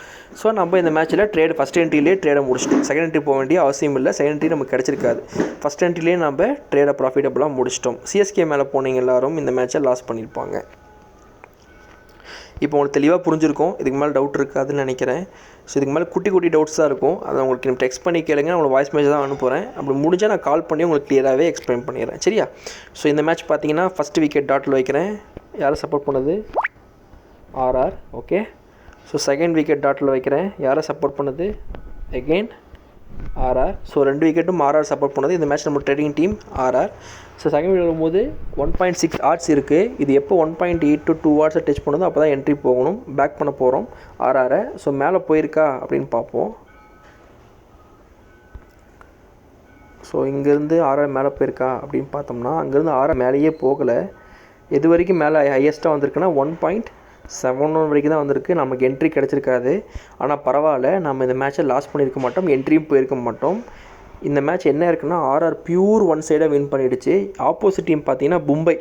ஸோ நம்ம இந்த மேட்ச்சில் ஃபஸ்ட் என்ட்ரிலேயே ட்ரேடை முடிச்சிட்டோம். செகண்ட் என்ட்ரி போக வேண்டிய அவசியம் இல்லை. செகண்ட் என்ட்ரி நமக்கு கிடச்சிருக்காது. ஃபஸ்ட் என்ட்ரிலேயே நம்ம ட்ரேடை ப்ராஃபிட்டபுளாக முடிச்சிட்டோம். சிஎஸ்கே மேலே போனீங்க எல்லாரும் இந்த மேட்ச்சை லாஸ் பண்ணியிருப்பாங்க. இப்போ உங்களுக்கு தெளிவாக புரிஞ்சிருக்கும். இதுக்கு மேலே டவுட் இருக்காதுன்னு நினைக்கிறேன். ஸோ இதுக்கு மேலே குட்டி டவுட்ஸ் தான் இருக்கும். அதை உங்களுக்கு நான் டெக்ஸ்ட் பண்ணி கேளுங்க. நான் உங்களுக்கு வாய்ஸ் மெசேஜ் தான் அனுப்புகிறேன். அப்படி முடிஞ்சால் நான் கால் பண்ணி உங்களுக்கு கிளியராகவே எக்ஸ்பிளைன் பண்ணிடுறேன். சரியா? ஸோ இந்த மேட்ச் பார்த்தீங்கன்னா ஃபஸ்ட் விக்கெட் டாட்டில் வைக்கிறேன். யாரை சப்போர்ட் பண்ணுது? RR. Okay, so second wicket டாட்டில் வைக்கிறேன். யாரை சப்போர்ட் பண்ணுது? Again RR. ஸோ 2 விக்கெட்டும் ஆர்ஆர் சப்போர்ட் பண்ணது. இந்த மேட்ச் நம்ம trading team RR. So second wicket வரும்போது 1.6 ஆர்ட்ஸ் இருக்குது. இது எப்போ 1.8 to 2 வாட்ஸை டச் பண்ணதோ அப்போ தான் என்ட்ரி போகணும். பேக் பண்ண போகிறோம் ஆர்ஆரை. ஸோ மேலே போயிருக்கா அப்படின்னு பார்ப்போம். ஸோ இங்கேருந்து ஆர்ஆர் மேலே போயிருக்கா அப்படின்னு பார்த்தோம்னா அங்கேருந்து ஆர்ஆர் மேலேயே போகலை. எது வரைக்கும் மேலே ஹையஸ்ட்டாக வந்திருக்குன்னா 1.71 வரைக்கும் தான் வந்திருக்கு. நமக்கு என்ட்ரி கிடச்சிருக்காது. ஆனால் பரவாயில்ல, நம்ம இந்த மேட்ச்சை லாஸ் பண்ணியிருக்க மாட்டோம், என்ட்ரியும் போயிருக்க மாட்டோம். இந்த மேட்ச் என்ன இருக்குன்னா ஆர்ஆர் பியூர் ஒன் சைடாக வின் பண்ணிடுச்சு. ஆப்போசிட் டீம் பார்த்தீங்கன்னா மும்பை.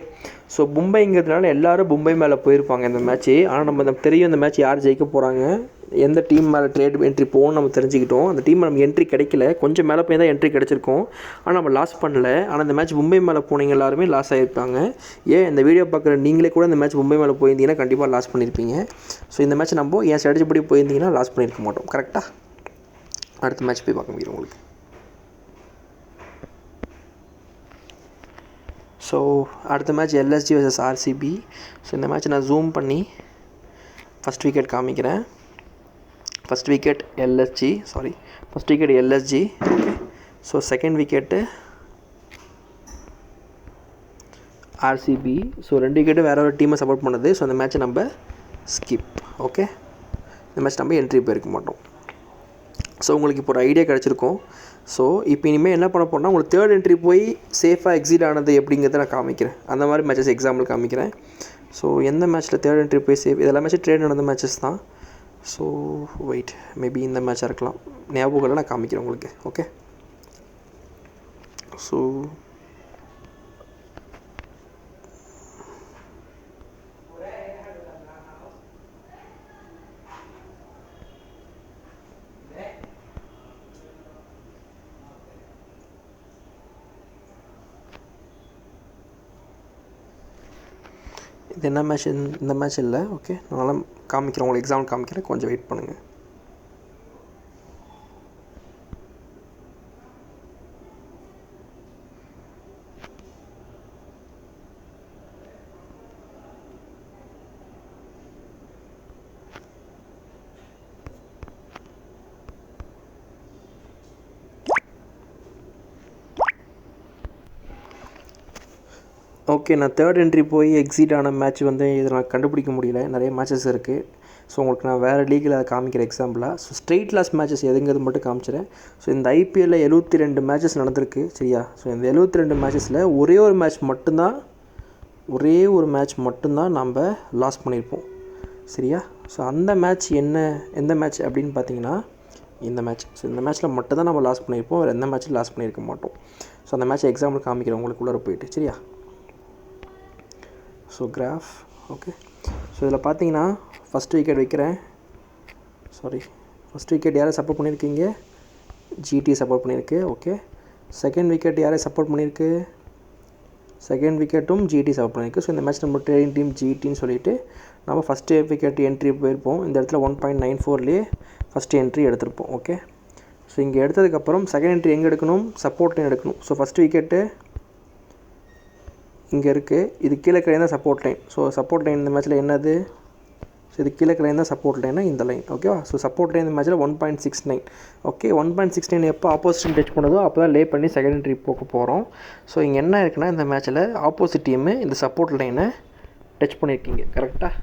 ஸோ மும்பைங்கிறதுனால எல்லோரும் மும்பை மேலே போயிருப்பாங்க இந்த மேட்ச்சு. ஆனால் நம்ம தெரியும் இந்த மேட்ச் யார் ஜெயிக்க போகிறாங்க, எந்த டீம் மேலே ட்ரேட் என்ட்ரி போகணும்னு நம்ம தெரிஞ்சுக்கிட்டோம். அந்த டீம் நம்ம என்ட்ரி கிடைக்கல, கொஞ்சம் மேலே போய் தான் என்ட்ரி கிடச்சிருக்கோம். ஆனால் நம்ம லாஸ் பண்ணல. ஆனால் இந்த மேட்ச் மும்பை மேலே போனீங்க எல்லாருமே லாஸ் ஆகிருப்பாங்க. ஏன் இந்த வீடியோ பார்க்குற நீங்களே கூட இந்த மேட்ச் மும்பை மேலே போயிருந்தீங்கன்னா கண்டிப்பாக லாஸ் பண்ணியிருப்பீங்க. ஸோ இந்த மேட்ச் நம்ம என் ஸ்ட்ராட்டஜி படி போயிருந்தீங்கன்னா லாஸ் பண்ணியிருக்க மாட்டோம். கரெக்டாக அடுத்த மேட்ச் போய் பார்க்க முடியும் உங்களுக்கு. ஸோ அடுத்த match LSG vs RCB. So இந்த மேட்ச் நான் ஜூம் பண்ணி ஃபஸ்ட் விக்கெட் காமிக்கிறேன். First wicket LSG, okay. So second wicket RCB. So 2 விக்கெட்டும் வேறு ஒரு டீமை சப்போர்ட் பண்ணுது. ஸோ இந்த மேட்ச்சை நம்ம ஸ்கிப், ஓகே. இந்த மேட்ச் நம்ம என்ட்ரி போயிருக்க மாட்டோம். ஸோ உங்களுக்கு இப்போ ஒரு ஐடியா கிடச்சிருக்கும். ஸோ இப்போ இனிமேல் என்ன பண்ண போனால் உங்களுக்கு தேர்ட் என்ட்ரி போய் சேஃபாக எக்ஸிட் ஆனது எப்படிங்கிறத நான் காமிக்கிறேன். அந்த மாதிரி மேட்சஸ் எக்ஸாம்பிள் காமிக்கிறேன். ஸோ எந்த மேட்ச்சில் தேர்ட் என்ட்ரி போய் சேஃப், இதெல்லாம் மேட்ச் ட்ரேட் நடந்த மேட்சஸ் தான். ஸோ வெயிட், மேபி இந்த மேட்சாக இருக்கலாம், ஞாபகம் நான் காமிக்கிறேன் உங்களுக்கு, ஓகே. ஸோ இது என்ன மேட்ச், இந்த மேட்ச் இல்லை, ஓகே. நான் காமிக்கிறேன் உங்களுக்கு, எக்ஸாம்பிள் காமிக்கிறேன், கொஞ்சம் வெயிட் பண்ணுங்கள். ஓகே, நான் தேர்ட் என்ட்ரி போய் எக்ஸிட் ஆன மேட்ச் வந்து இதை நான் கண்டுபிடிக்க முடியல, நிறைய மேட்சஸ் இருக்குது. ஸோ உங்களுக்கு நான் வேறு லீகில் அதை காமிக்கிறேன் எக்ஸாம்பிளாக. ஸோ ஸ்ட்ரெயிட் லாஸ் மேட்சஸ் எதுங்கிறது மட்டும் காமிச்சிடறேன். ஸோ இந்த ஐபிஎல்லில் 72 மேட்சஸ் நடந்திருக்கு, சரியா. ஸோ இந்த 72 மேட்சஸில் ஒரே ஒரு மேட்ச் மட்டும்தான் நம்ம லாஸ் பண்ணியிருப்போம், சரியா. ஸோ அந்த மேட்ச் எந்த மேட்ச் அப்படின்னு பார்த்தீங்கன்னா இந்த மேட்ச். ஸோ இந்த மேட்ச்சில் மட்டும்தான் நம்ம லாஸ் பண்ணியிருப்போம், வேறு எந்த மேட்ச்சில் லாஸ் பண்ணியிருக்க மாட்டோம். ஸோ அந்த மேட்ச் எக்ஸாம்பிள் காமிக்கிறேன் உங்களுக்குள்ளே போயிட்டு, சரியா. So graph, okay. ஸோ இதில் பார்த்தீங்கன்னா ஃபஸ்ட் விக்கெட் வைக்கிறேன். ஃபஸ்ட் விக்கெட் யாரை சப்போர்ட் பண்ணியிருக்கீங்க, ஜிடி சப்போர்ட் பண்ணியிருக்கு, ஓகே. செகண்ட் விக்கெட் யாரை சப்போர்ட் பண்ணியிருக்கு, செகண்ட் விக்கெட்டும் ஜிடி சப்போர்ட் பண்ணியிருக்கு. ஸோ இந்த மேட்ச் நம்ம ட்ரேடிங் டீம் ஜிடின்னு சொல்லிவிட்டு நம்ம ஃபஸ்ட்டு விக்கெட் என்ட்ரி போயிருப்போம். இந்த இடத்துல 1.94லேயே ஃபஸ்ட்டு என்ட்ரி எடுத்திருப்போம், ஓகே. ஸோ இங்கே எடுத்ததுக்கப்புறம் செகண்ட் என்ட்ரி எங்கே எடுக்கணும், சப்போர்ட் லைன் எடுக்கணும். ஸோ ஃபஸ்ட்டு விக்கெட்டு இங்கே இருக்குது, இது கீழே லைன் தான் support line. So support line இந்த மேட்ச்சில் என்னது, ஸோ இது கீழே லைன் தான் சப்போர்ட் லைனா இந்த லைன், ஓகேவா. ஸோ சப்போர்ட் லைன் இந்த மேட்ச்சில் 1.69, ஓகே. 1.69 எப்போ ஆப்போசிட் டச் பண்ணுதோ அப்போ தான் லே பண்ணி செகண்ட் என்ட்ரி போக போகிறோம். ஸோ இங்கே என்ன இருக்குன்னா இந்த மேட்ச்சில் ஆப்போசிட் டீமு இந்த சப்போர்ட் லைனை டச் பண்ணியிருக்கீங்க, கரெக்டாக.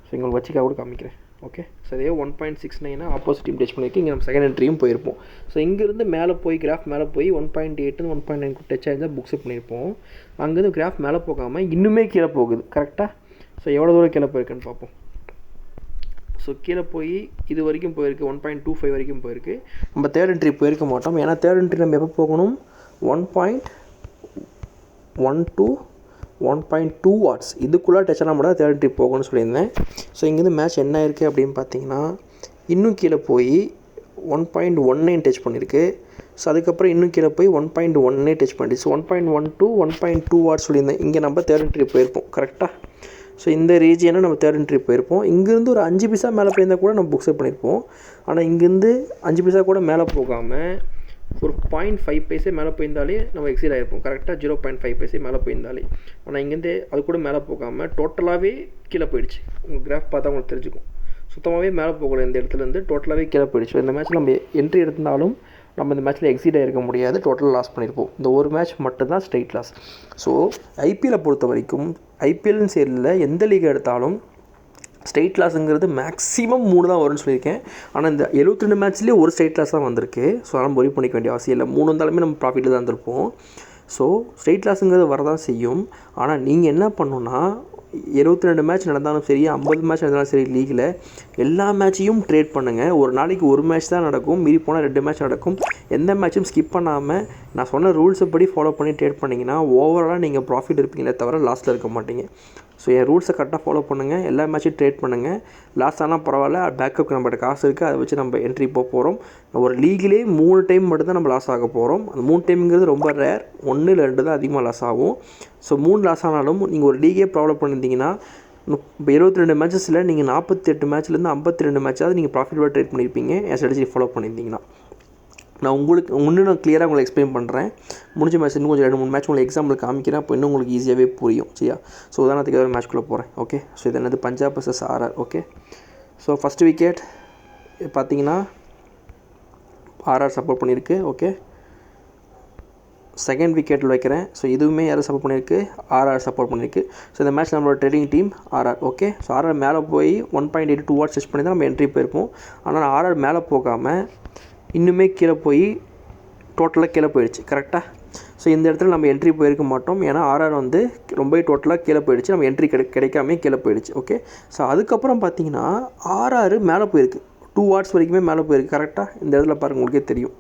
ஸோ உங்களுக்கு வச்சு கூட காமிக்கிறேன், ஓகே. ஸோ அதே 1.69 ஆப்போசிட் டீம் டச் பண்ணியிருக்கு. இங்கே நம்ம செகண்ட் என்ட்ரியும் போயிருப்போம். ஸோ இங்கேருந்து மேலே போய் கிராஃப் மேலே போய் 1.8 1.9 டச் ஆகிருந்தால் புக்ஸ் பண்ணியிருப்போம். அங்கேருந்து கிராஃப் மேலே போகாமல் இன்னுமே கீழே போகுது, கரெக்டாக. ஸோ எவ்வளோ தூரம் கீழே போயிருக்குன்னு பார்ப்போம். ஸோ கீழே போய் இது வரைக்கும் போயிருக்கு, 1.25 வரைக்கும் போயிருக்கு. நம்ம தேர்ட் என்ட்ரி போயிருக்க மாட்டோம், ஏன்னா தேர்ட் என்ட்ரி நம்ம எப்போ போகணும், 1.12 1.2 வாட்ஸ் இதுக்குள்ளே டச் ஆனால் மட்டும் தேர்ட் என்ட்ரி போகணும்னு சொல்லியிருந்தேன். ஸோ இங்கேருந்து மேட்ச் என்ன இருக்குது அப்படின்னு பார்த்தீங்கன்னா இன்னும் கீழே போய் 1.19 டச் பண்ணியிருக்கு. ஸோ அதுக்கப்புறம் இன்னும் கீழே போய் 1.18 டச் பண்ணிடுச்சு. ஸோ 1.12 1.2 வாட்ஸ் சொல்லியிருந்தேன். இங்கே நம்ம தேர்ட் என்ட்ரி போயிருப்போம், கரெக்டாக. ஸோ இந்த ரீஜியனை நம்ம தேர்ட் என்ட்ரி போயிருப்போம். இங்கேருந்து ஒரு 5 பைசா மேலே போயிருந்தால் கூட நம்ம புக்ஸ் பண்ணியிருப்போம். ஆனால் இங்கேருந்து 5 பைசா கூட மேலே போகாமல் ஒரு 0.5 பைசே மேலே போயிருந்தாலே நம்ம எக்ஸிட் ஆகிருப்போம், கரெக்டாக. 0.5 பைசே மேலே போயிருந்தாலே. ஆனால் இங்கேருந்து அது கூட மேலே போகாமல் டோட்டலாகவே கீழே போயிடுச்சு. உங்கள் கிராஃப் பார்த்தா உங்களுக்கு தெரிஞ்சுக்கும். சுத்தமாகவே மேலே போகல, இந்த இடத்துலேருந்து டோட்டலாகவே கீழே போயிடுச்சு. இந்த மேட்ச்சில் நம்ம என்ட்ரி எடுத்தாலும் நம்ம இந்த மேட்ச்சில் எக்ஸிட் ஆகிருக்க முடியாது, டோட்டல் லாஸ் பண்ணியிருப்போம். இந்த ஒரு மேட்ச் மட்டும்தான் ஸ்ட்ரெயிட் லாஸ். ஸோ ஐபிஎல்லை பொறுத்த வரைக்கும் ஐபிஎல்னு சைடில் எந்த லீக் எடுத்தாலும் ஸ்ட்ரெயிட் லாஸுங்கிறது மேக்ஸிமம் 3 தான் வரும்னு சொல்லியிருக்கேன். ஆனால் இந்த 72 மேட்ச்லேயே ஒரு ஸ்ட்ரெயிட் லாஸ் தான் வந்திருக்கு. ஸோ அதெல்லாம் ஒரி பண்ணிக்க வேண்டிய அவசியம் இல்லை. 3 வந்தாலுமே நம்ம ப்ராஃபிட்டில் தான் இருந்திருப்போம். ஸோ ஸ்ட்ரெயிட் லாஸுங்கிறது வரதான் செய்யும். ஆனால் நீங்கள் என்ன பண்ணணுன்னா 72 மேட்ச் நடந்தாலும் சரி, 50 மேட்ச் நடந்தாலும் சரி, லீகில் எல்லா மேட்சையும் ட்ரேட் பண்ணுங்கள். ஒரு நாளைக்கு ஒரு மேட்ச் தான் நடக்கும், மீறி போனால் 2 மேட்ச் நடக்கும். எந்த மேட்சும் ஸ்கிப் பண்ணாமல் நான் சொன்ன ரூல்ஸை படி ஃபாலோ பண்ணி ட்ரேட் பண்ணிங்கன்னா ஓவராலாக நீங்கள் ப்ராஃபிட் இருப்பீங்களே தவிர லாஸ்ட்டில் இருக்க மாட்டீங்க. ஸோ என் ரூல்ஸை கரெக்டாக ஃபாலோ பண்ணுங்கள், எல்லா மேட்சும் ட்ரேட் பண்ணுங்கள். லாஸ் ஆனால் பரவாயில்ல, பேக்கப் நம்மகிட்ட காசு இருக்குது, அதை வச்சு நம்ம என்ட்ரி போக போகிறோம். ஒரு லீகிலே 3 டைம் மட்டும்தான் நம்ம லாஸ் ஆக போகிறோம். அந்த 3 டைமுங்கிறது ரொம்ப ரேர், 1 இல்லை 2 தான் அதிகமாக லாஸ் ஆகும். ஸோ 3 லாஸ் ஆனாலும் நீங்கள் ஒரு லீகே ப்ராப்ளம் பண்ணியிருந்தீங்கன்னா இப்போ 72 மேட்சஸில் நீங்கள் 48 மேட்ச்லேருந்து 52 மேட்சாவது நீங்கள் ப்ராஃபிட்டபுளாக ட்ரேட் பண்ணியிருப்பீங்க என் ஸ்ட்ராட்டஜி ஃபாலோ பண்ணியிருந்தீங்கன்னா. நான் உங்களுக்கு நான் கிளியராக உங்களுக்கு எக்ஸ்பிளைன் பண்ணுறேன். முடிஞ்ச மேட்ச் இன்னும் கொஞ்சம் 2-3 மேட்ச் உங்களுக்கு எக்ஸாம்பிள் காமிக்கிறேன். அப்போ இன்னும் உங்களுக்கு ஈஸியாகவே புரியும். சரியா? ஸோ உதாரணத்துக்கு ஒரு மேட்ச்குள்ளே போகிறேன். ஓகே, ஸோ இது என்னது Punjab vs RR. Okay, so first wicket பார்த்தீங்கன்னா RR சப்போர்ட் பண்ணியிருக்கு. ஓகே, செகண்ட் விக்கெட்டில் வைக்கிறேன். ஸோ இதுவுமே யாரும் சப்போர்ட் பண்ணியிருக்கு, RR சப்போர்ட் பண்ணியிருக்கு. ஸோ இந்த மேட்ச் நம்மளோட trading team RR. Okay, so RR மேலே போய் 1.82 வாட்ஸ் டச் பண்ணி தான் நம்ம என்ட்ரி போயிருப்போம். ஆனால் RR மேலே போகாமல் இன்னுமே கீழே போய் டோட்டலாக கீழே போயிடுச்சு. கரெக்டாக? ஸோ இந்த இடத்துல நம்ம என்ட்ரி போயிருக்க மாட்டோம். ஏன்னா RR வந்து ரொம்ப டோட்டலாக கீழே போயிடுச்சு, நம்ம என்ட்ரி கிடைக்காமே கீழே போயிடுச்சு. ஓகே, ஸோ அதுக்கப்புறம் பார்த்தீங்கன்னா RR மேலே போயிருக்கு, 2 வாட்ஸ் வரைக்குமே மேலே போயிருக்கு. கரெக்டாக? இந்த இடத்துல பாருங்கள், உங்களுக்கே தெரியும்.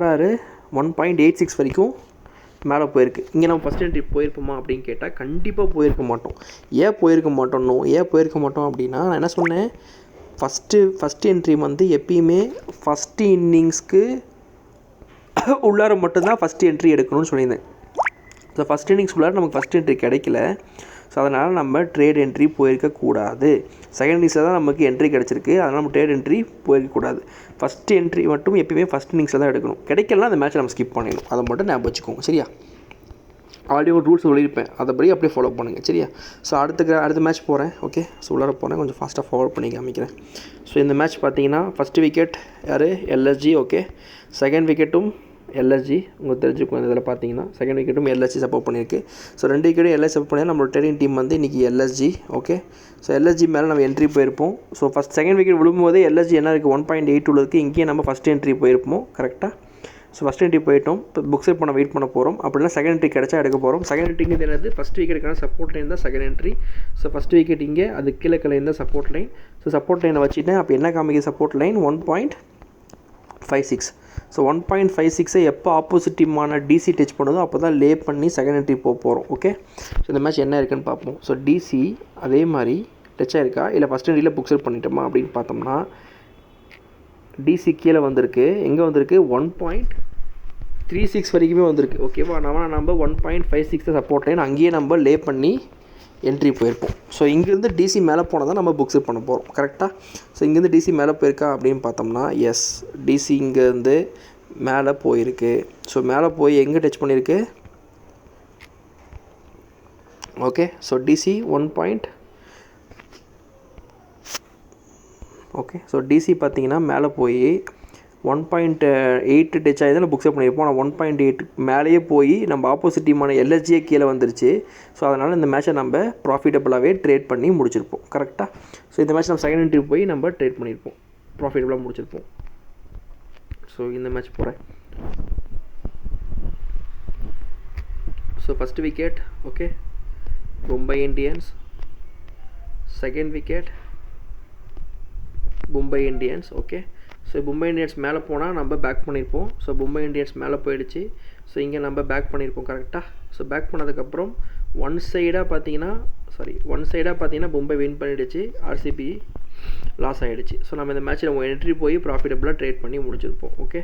RR 1.86 வரைக்கும் மேலே போயிருக்கு. இங்கே நம்ம ஃபஸ்ட் என்ட்ரி போயிருப்போமா அப்படின்னு கேட்டால் கண்டிப்பாக போயிருக்க மாட்டோம். ஏன் போயிருக்க மாட்டோம் அப்படின்னா, நான் என்ன சொன்னேன், ஃபஸ்ட்டு என்ட்ரி வந்து எப்பயுமே ஃபஸ்ட்டு இன்னிங்ஸ்க்கு உள்ளார மட்டும்தான் ஃபஸ்ட்டு என்ட்ரி எடுக்கணும்னு சொல்லியிருந்தேன். ஸோ ஃபஸ்ட் இன்னிங்ஸ் உள்ளார நமக்கு ஃபஸ்ட் என்ட்ரி கிடைக்கல. ஸோ அதனால் நம்ம ட்ரேட் என்ட்ரி போயிருக்கக்கூடாது. செகண்ட் இன்னிங்ஸில் தான் நமக்கு என்ட்ரி கிடச்சிருக்கு, அதனால் நம்ம ட்ரேட் என்ட்ரி போயிருக்கக்கூடாது. ஃபஸ்ட்டு என்ட்ரி மட்டும் எப்பயுமே ஃபஸ்ட் இன்னிங்ஸில் தான் எடுக்கணும். கிடைக்கலாம் அந்த மேட்ச்சை நம்ம ஸ்கிப் பண்ணிடணும். அதை மட்டும் ஞாபகம் வச்சுக்கோங்க. சரியா? ஆல்ரெடி ஒரு ரூல்ஸ் சொல்லியிருப்பேன், அதைப்படி அப்படியே ஃபாலோ பண்ணுங்கள். சரியா? ஸோ அடுத்த மேட்ச் போகிறேன். ஓகே, ஸோ உள்ளார போகிறேன், கொஞ்சம் ஃபாஸ்ட்டாக ஃபாலோ பண்ணி காமிக்கிறேன். ஸோ இந்த மேட்ச் பார்த்தீங்கன்னா ஃபஸ்ட்டு விக்கெட் யார், LSG. ஓகே, செகண்ட் விக்கெட்டும் LSG. உங்களுக்கு தெரிஞ்சுக்கும் இந்த இதில் பார்த்தீங்கன்னா செகண்ட் விக்கெட்டும் LSG சப்போர்ட் பண்ணியிருக்கு. ஸோ 2 விக்கெட்டும் LSG சப்போர்ட் பண்ணி நம்மளோட ட்ரேடிங் டீம் வந்து இன்றைக்கி LSG. ஓகே, ஸோ LSG மேலே நம்ம என்ட்ரி போயிருப்போம். ஸோ செகண்ட் விக்கெட் விழும்போதே LSG என்ன இருக்குது, 1.82 இருக்குது. இங்கேயே நம்ம ஃபஸ்ட் என்ட்ரி போயிருப்போம். கரெக்டாக? ஸோ ஃபஸ்ட் என்ட்ரி போயிட்டோம். இப்போ புக் செட் பண்ண வெயிட் பண்ண போகிறோம். அப்படின்னா செகண்ட் என்ட்ரி கிடச்சா எடுக்க போகிறோம். செகண்ட் என்ட்ரிங்கிறது என்னது, ஃபஸ்ட் விக்கெட்டுக்கான சப்போர்ட் லைன் தான் second entry. So first wicket இங்கே, அது கீழே தான் சப்போர்ட் லைன். ஸோ சப்போர்ட் லைனை வச்சுட்டேன். அப்போ என்ன காமிக்குது, சப்போர்ட் லைன் 1.56. ஸோ 1.56 எப்போ ஆப்போசிட் டீமான DC டச் பண்ணுதோ அப்போ தான் லே பண்ணி செகண்ட் என்ட்ரி போகிறோம். ஓகே, ஸோ இந்த மேட்ச் என்ன இருக்குன்னு பார்ப்போம். ஸோ DC அதே மாதிரி டச் ஆயிருக்கா, இல்லை ஃபஸ்ட் என்ட்ரியில் புக் செட் பண்ணிட்டோமா அப்படின்னு பார்த்தோம்னா DC கீழே வந்திருக்கு. எங்கே வந்திருக்கு, 1.36 வரைக்குமே வந்திருக்கு. ஓகேவா? நம்ம 1.56 சப்போர்ட் லைன் அங்கேயே நம்ம லே பண்ணி என்ட்ரி போயிருப்போம். ஸோ இங்கேருந்து DC மேலே போனால் தான் நம்ம புக் செட் பண்ண போகிறோம். கரெக்டாக? ஸோ இங்கேருந்து DC மேலே போயிருக்கா அப்படின்னு பார்த்தோம்னா எஸ், DC இங்கேருந்து மேலே போயிருக்கு. ஸோ மேலே போய் எங்கே டச் பண்ணியிருக்கு, okay, so DC 1. Okay, so DC பார்த்தீங்கன்னா மேலே போய் 1.8 டச் ஆகி தான் புக் செட் பண்ணியிருப்போம். ஆனால் 1.8 மேலேயே போய் நம்ம ஆப்போசிட் டீமான LSG கீழே வந்துருச்சு. ஸோ அதனால் இந்த மேட்சை நம்ம ப்ராஃபிட்டபுளாகவே ட்ரேட் பண்ணி முடிச்சிருப்போம். கரெக்டாக? ஸோ இந்த மேட்ச் நம்ம செகண்ட் என்ட்ரி போய் நம்ம ட்ரேட் பண்ணியிருப்போம், ப்ராஃபிட்டபுளாக முடிச்சிருப்போம். ஸோ இந்த மேட்ச் போகிறேன். So first wicket okay, Mumbai Indians. Second wicket Mumbai Indians. Okay, so Mumbai Indians மேலே போனால் நம்ம பேக் பண்ணியிருப்போம். ஸோ மும்பை இந்தியன்ஸ் மேலே போயிடுச்சு. ஸோ இங்கே நம்ம பேக் பண்ணியிருப்போம். கரெக்டாக? ஸோ பேக் பண்ணதுக்கப்புறம் ஒன் சைடாக பார்த்தீங்கன்னா மும்பை வின் பண்ணிடுச்சு, RCB லாஸ் ஆகிடுச்சு. ஸோ நம்ம இந்த மேட்ச்சில் நம்ம என்ட்ரி போய் ப்ராஃபிட்டபுளாக ட்ரேட் பண்ணி முடிச்சிருப்போம். ஓகே,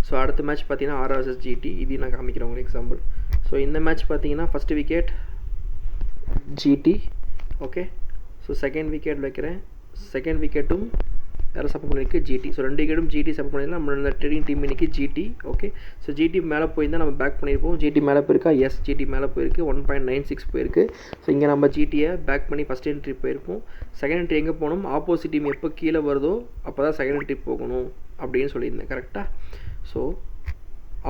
ஸோ அடுத்த மேட்ச் பார்த்தீங்கன்னா RR vs GT. இதையும் நான் காமிக்கிறேன் உங்களுக்கு எக்ஸாம்பிள். ஸோ இந்த மேட்ச் பார்த்தீங்கன்னா first wicket GT. Okay, so second wicket வைக்கிறேன். செகண்ட் விக்கெட்டும் யாரும் சப்போர்ட் பண்ணியிருக்கு, GT. ஸோ 2 விக்கெட்டும் GT சப்போர்ட் பண்ணியிருந்தா நம்மளோட ட்ரேடிங் டீம் இன்றைக்கி GT. ஓகே, ஸோ GT மேலே போயிருந்தால் நம்ம பேக் பண்ணியிருப்போம். GT மேலே போயிருக்கா, எஸ், GT மேலே போயிருக்கு, 1.96 போயிருக்கு. ஸோ இங்கே நம்ம GTயை பேக் பண்ணி ஃபஸ்ட் என்ட்ரி போயிருப்போம். செகண்ட் என்ட்ரி எங்கே போகணும், ஆப்போசிட் டீம் எப்போ கீழே வருதோ அப்போ தான் செகண்ட் என்ட்ரி போகணும் அப்படின்னு சொல்லியிருந்தேன். கரெக்டாக? ஸோ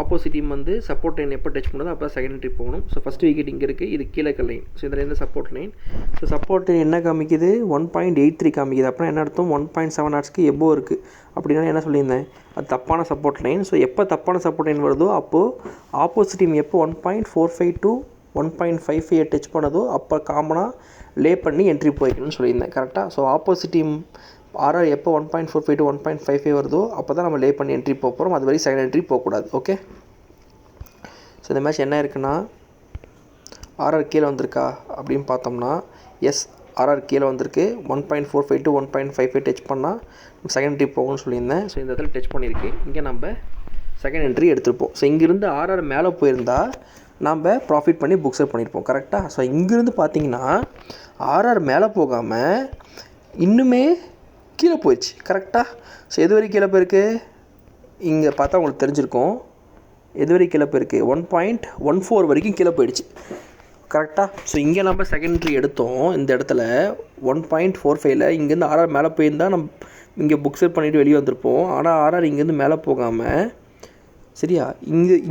ஆப்போசிட் டீம் வந்து சப்போர்ட் லைன் எப்போ டச் பண்ணுதோ அப்போ செகண்ட் என்ட்ரி போகணும். ஸோ ஃபஸ்ட் விக்கெட் இங்கே இருக்குது, இது கீழே லைன். ஸோ இதில் இருந்து support line. So support line என்ன காமிக்குது, 1.83 காமிக்குது. அப்படின்னா என்ன அர்த்தம், 1.7 ஹார்ஸ்க்கு எபோ இருக்குது. அப்படின்னா என்ன சொல்லியிருந்தேன், அது தப்பான சப்போர்ட் லைன். ஸோ எப்போ தப்பான சப்போர்ட் லைன் வருதோ அப்போது ஆப்போசிட் டீம் எப்போ 1.45 to 1.55 டச் பண்ணதோ அப்போ காமனாக லே பண்ணி என்ட்ரி போய்க்கணும்னு சொல்லியிருந்தேன். கரெக்டாக. ஸோ ஆப்போசிட் டீம் ஆர்ஆர் எப்போ 1.45 to 1.55 வருதோ அப்போ தான் நம்ம லே பண்ணி என்ட்ரி போக போகிறோம். அது வரைக்கும் செகண்ட் என்ட்ரி போகக்கூடாது. ஓகே. ஸோ இந்த மேட்ச் என்ன இருக்குன்னா, ஆர்ஆர் கீழே வந்திருக்கா அப்படின்னு பார்த்தோம்னா, எஸ் ஆர்ஆர் கீழே வந்திருக்கு. 1.45 to 1.55 டச் பண்ணால் செகண்ட் என்ட்ரி போகணும்னு சொல்லியிருந்தேன். ஸோ இந்த இடத்துல டச் பண்ணியிருக்கு. இங்கே நம்ம செகண்ட் என்ட்ரி எடுத்துருப்போம். ஸோ இங்கேருந்து ஆர்ஆர் மேலே போயிருந்தால் நம்ம ப்ராஃபிட் பண்ணி புக் செட் பண்ணியிருப்போம். கரெக்டாக. ஸோ இங்கேருந்து பார்த்தீங்கன்னா ஆர்ஆர் மேலே போகாமல் இன்னுமே கீழே போயிடுச்சு. கரெக்டாக. ஸோ எது வரைக்கும் கீழே போயிருக்கு, இங்கே பார்த்தா உங்களுக்கு தெரிஞ்சிருக்கும் எது வரைக்கும் கீழே போயிருக்கு, 1.14 வரைக்கும் கீழே போயிடுச்சு. கரெக்டாக. ஸோ இங்கே நம்ம செகண்ட் என்ட்ரி எடுத்தோம். இந்த இடத்துல 1.45ல் இங்கேருந்து ஆர்ஆர் மேலே போயிருந்தால் நம்ம இங்கே புக் செட் பண்ணிவிட்டு வெளியே வந்திருப்போம். ஆனால் ஆர்ஆர் இங்கேருந்து மேலே போகாமல் சரியா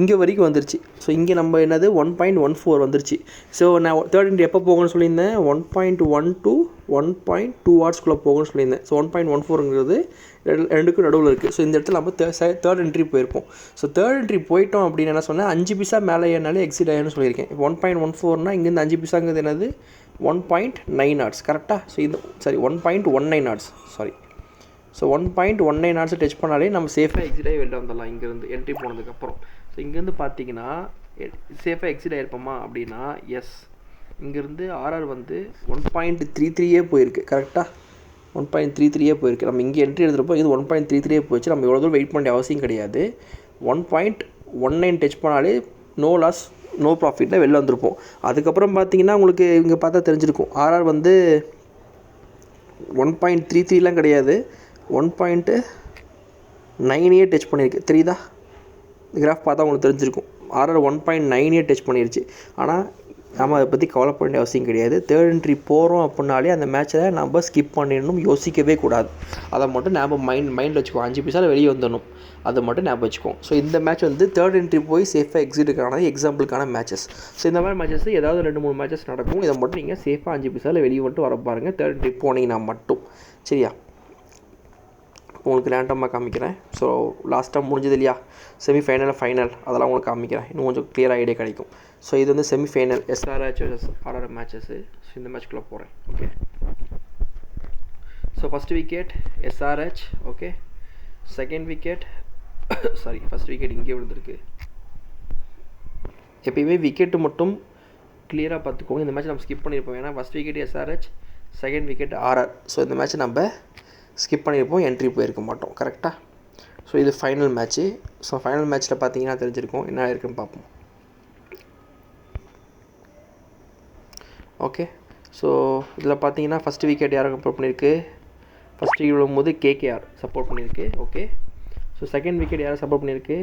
இங்கே வரைக்கும் வந்துருச்சு. ஸோ இங்கே நம்ம என்னது 1.14 வந்துருச்சு. ஸோ நான் தேர்ட் என்ட்ரி எப்போ போகணும்னு சொல்லியிருந்தேன், 1.1 to 1.2 ஹார்ஸ்க்குள்ளே போகணும்னு சொல்லியிருந்தேன். ஸோ 1.14ங்கிறது ரெண்டுக்கும் நடுவில் இருக்குது. ஸோ இந்த இடத்துல நம்ம தேர்ட் என்ட்ரி போயிருப்போம். ஸோ தேர்ட் என்ட்ரி போயிட்டோம் அப்படின்னு என்ன சொன்னேன், 5 பைசா மேலே ஏனாலே எக்ஸிட் ஆகிடும்னு சொல்லியிருக்கேன். இப்போ 1.14னால் இங்கேருந்து 5 பைசாங்கிறது என்னது 1.9 ஹார்ஸ். கரெக்டாக. ஸோ இந்த 1.19 hours sorry. So 1.19 hours touch பண்ணாலே நம்ம சேஃபாக எக்ஸிட் ஆகி வெளில வந்துடலாம் இங்கேருந்து என்ட்ரி போனதுக்கப்புறம். ஸோ இங்கேருந்து பார்த்தீங்கன்னா சேஃபாக எக்ஸிட் ஆகிருப்போமா அப்படின்னா எஸ். இங்கேருந்து ஆர்ஆர் வந்து 1.33 போயிருக்கு. கரெக்டாக. 1.33 போயிருக்கு. நம்ம இங்கே என்ட்ரி எடுத்துகிறப்போ இது 1.33 போயிடுச்சு. நம்ம எவ்வளோ தூரம் வெயிட் பண்ண அவசியம் கிடையாது. 1.19 டச் பண்ணாலே நோ லாஸ் நோ ப்ராஃபிட்டில் வெளில வந்திருப்போம். அதுக்கப்புறம் பார்த்தீங்கன்னா உங்களுக்கு இங்கே பார்த்தா தெரிஞ்சிருக்கும் ஆர்ஆர் வந்து 1.33லாம் கிடையாது, 1.98 டச் பண்ணியிருக்கு. தெரியுதா, கிராஃப் பார்த்தா உங்களுக்கு தெரிஞ்சிருக்கும். ஆர்ஆர் 1.98 டச் பண்ணிருச்சு. ஆனால் நம்ம அதை பற்றி கவலைப்பட வேண்டிய அவசியம் கிடையாது. தேர்ட் என்ட்ரி போகிறோம் அப்படின்னாலே அந்த மேட்ச்சில் நம்ம ஸ்கிப் பண்ணிடணும், யோசிக்கவே கூடாது. அதை மட்டும் ஞாபகம் மைண்டில் வச்சுக்குவோம். 5 பைசாவில் வெளியே வந்துடணும், அதை மட்டும் ஞாபகம் வச்சுக்குவோம். ஸோ இந்த மேட்ச் வந்து தேர்ட் என்ட்ரி போய் சேஃபாக எக்ஸிட்டுக்கான எக்ஸாம்பிளுக்கான மேட்சஸ். ஸோ இந்த மாதிரி மேட்சஸ் ஏதாவது 2-3 மேட்சஸ் நடக்கும். இதை மட்டும் நீங்கள் சேஃபாக 5 பைசாவில் வெளியே மட்டும் வர பாருங்கள். தேர்ட் என்ட்ரி போனீங்கன்னா மட்டும். சரியா. உங்களுக்கு ரேண்டமாக காமிக்கிறேன். ஸோ லாஸ்ட்டாக முடிஞ்சது இல்லையா, செமிஃபைனல் ஃபைனல் அதெல்லாம் உங்களுக்கு காமிக்கிறேன். இன்னும் கொஞ்சம் கிளியர் ஐடியா கிடைக்கும். ஸோ இது வந்து semifinal SRH RR matches. So இந்த மேட்ச்க்குள்ளே போகிறேன். Okay. So first wicket SRH. Okay. Second wicket sorry first wicket இங்கே விழுந்திருக்கு. எப்பயுமே விக்கெட்டு மட்டும் கிளியராக பார்த்துக்கோங்க. இந்த மேட்ச் நம்ம ஸ்கிப் பண்ணியிருப்போம். ஏன்னா first wicket SRH, second wicket RR. So இந்த மேட்ச்சை நம்ம ஸ்கிப் பண்ணியிருப்போம், என்ட்ரி போயிருக்க மாட்டோம். கரெக்டாக. ஸோ இது ஃபைனல் மேட்ச்சு. ஸோ ஃபைனல் மேட்ச்சில் பார்த்தீங்கன்னா தெரிஞ்சிருக்கும் என்ன இருக்குன்னு பார்ப்போம். ஓகே. ஸோ இதில் பார்த்தீங்கன்னா ஃபஸ்ட்டு விக்கெட் யாரை சப்போர்ட் பண்ணியிருக்கு, ஃபஸ்ட் விக்கெட் விழும்போது கேகேஆர் சப்போர்ட் பண்ணியிருக்கு. ஓகே. ஸோ செகண்ட் விக்கெட் யாரை சப்போர்ட் பண்ணியிருக்கு,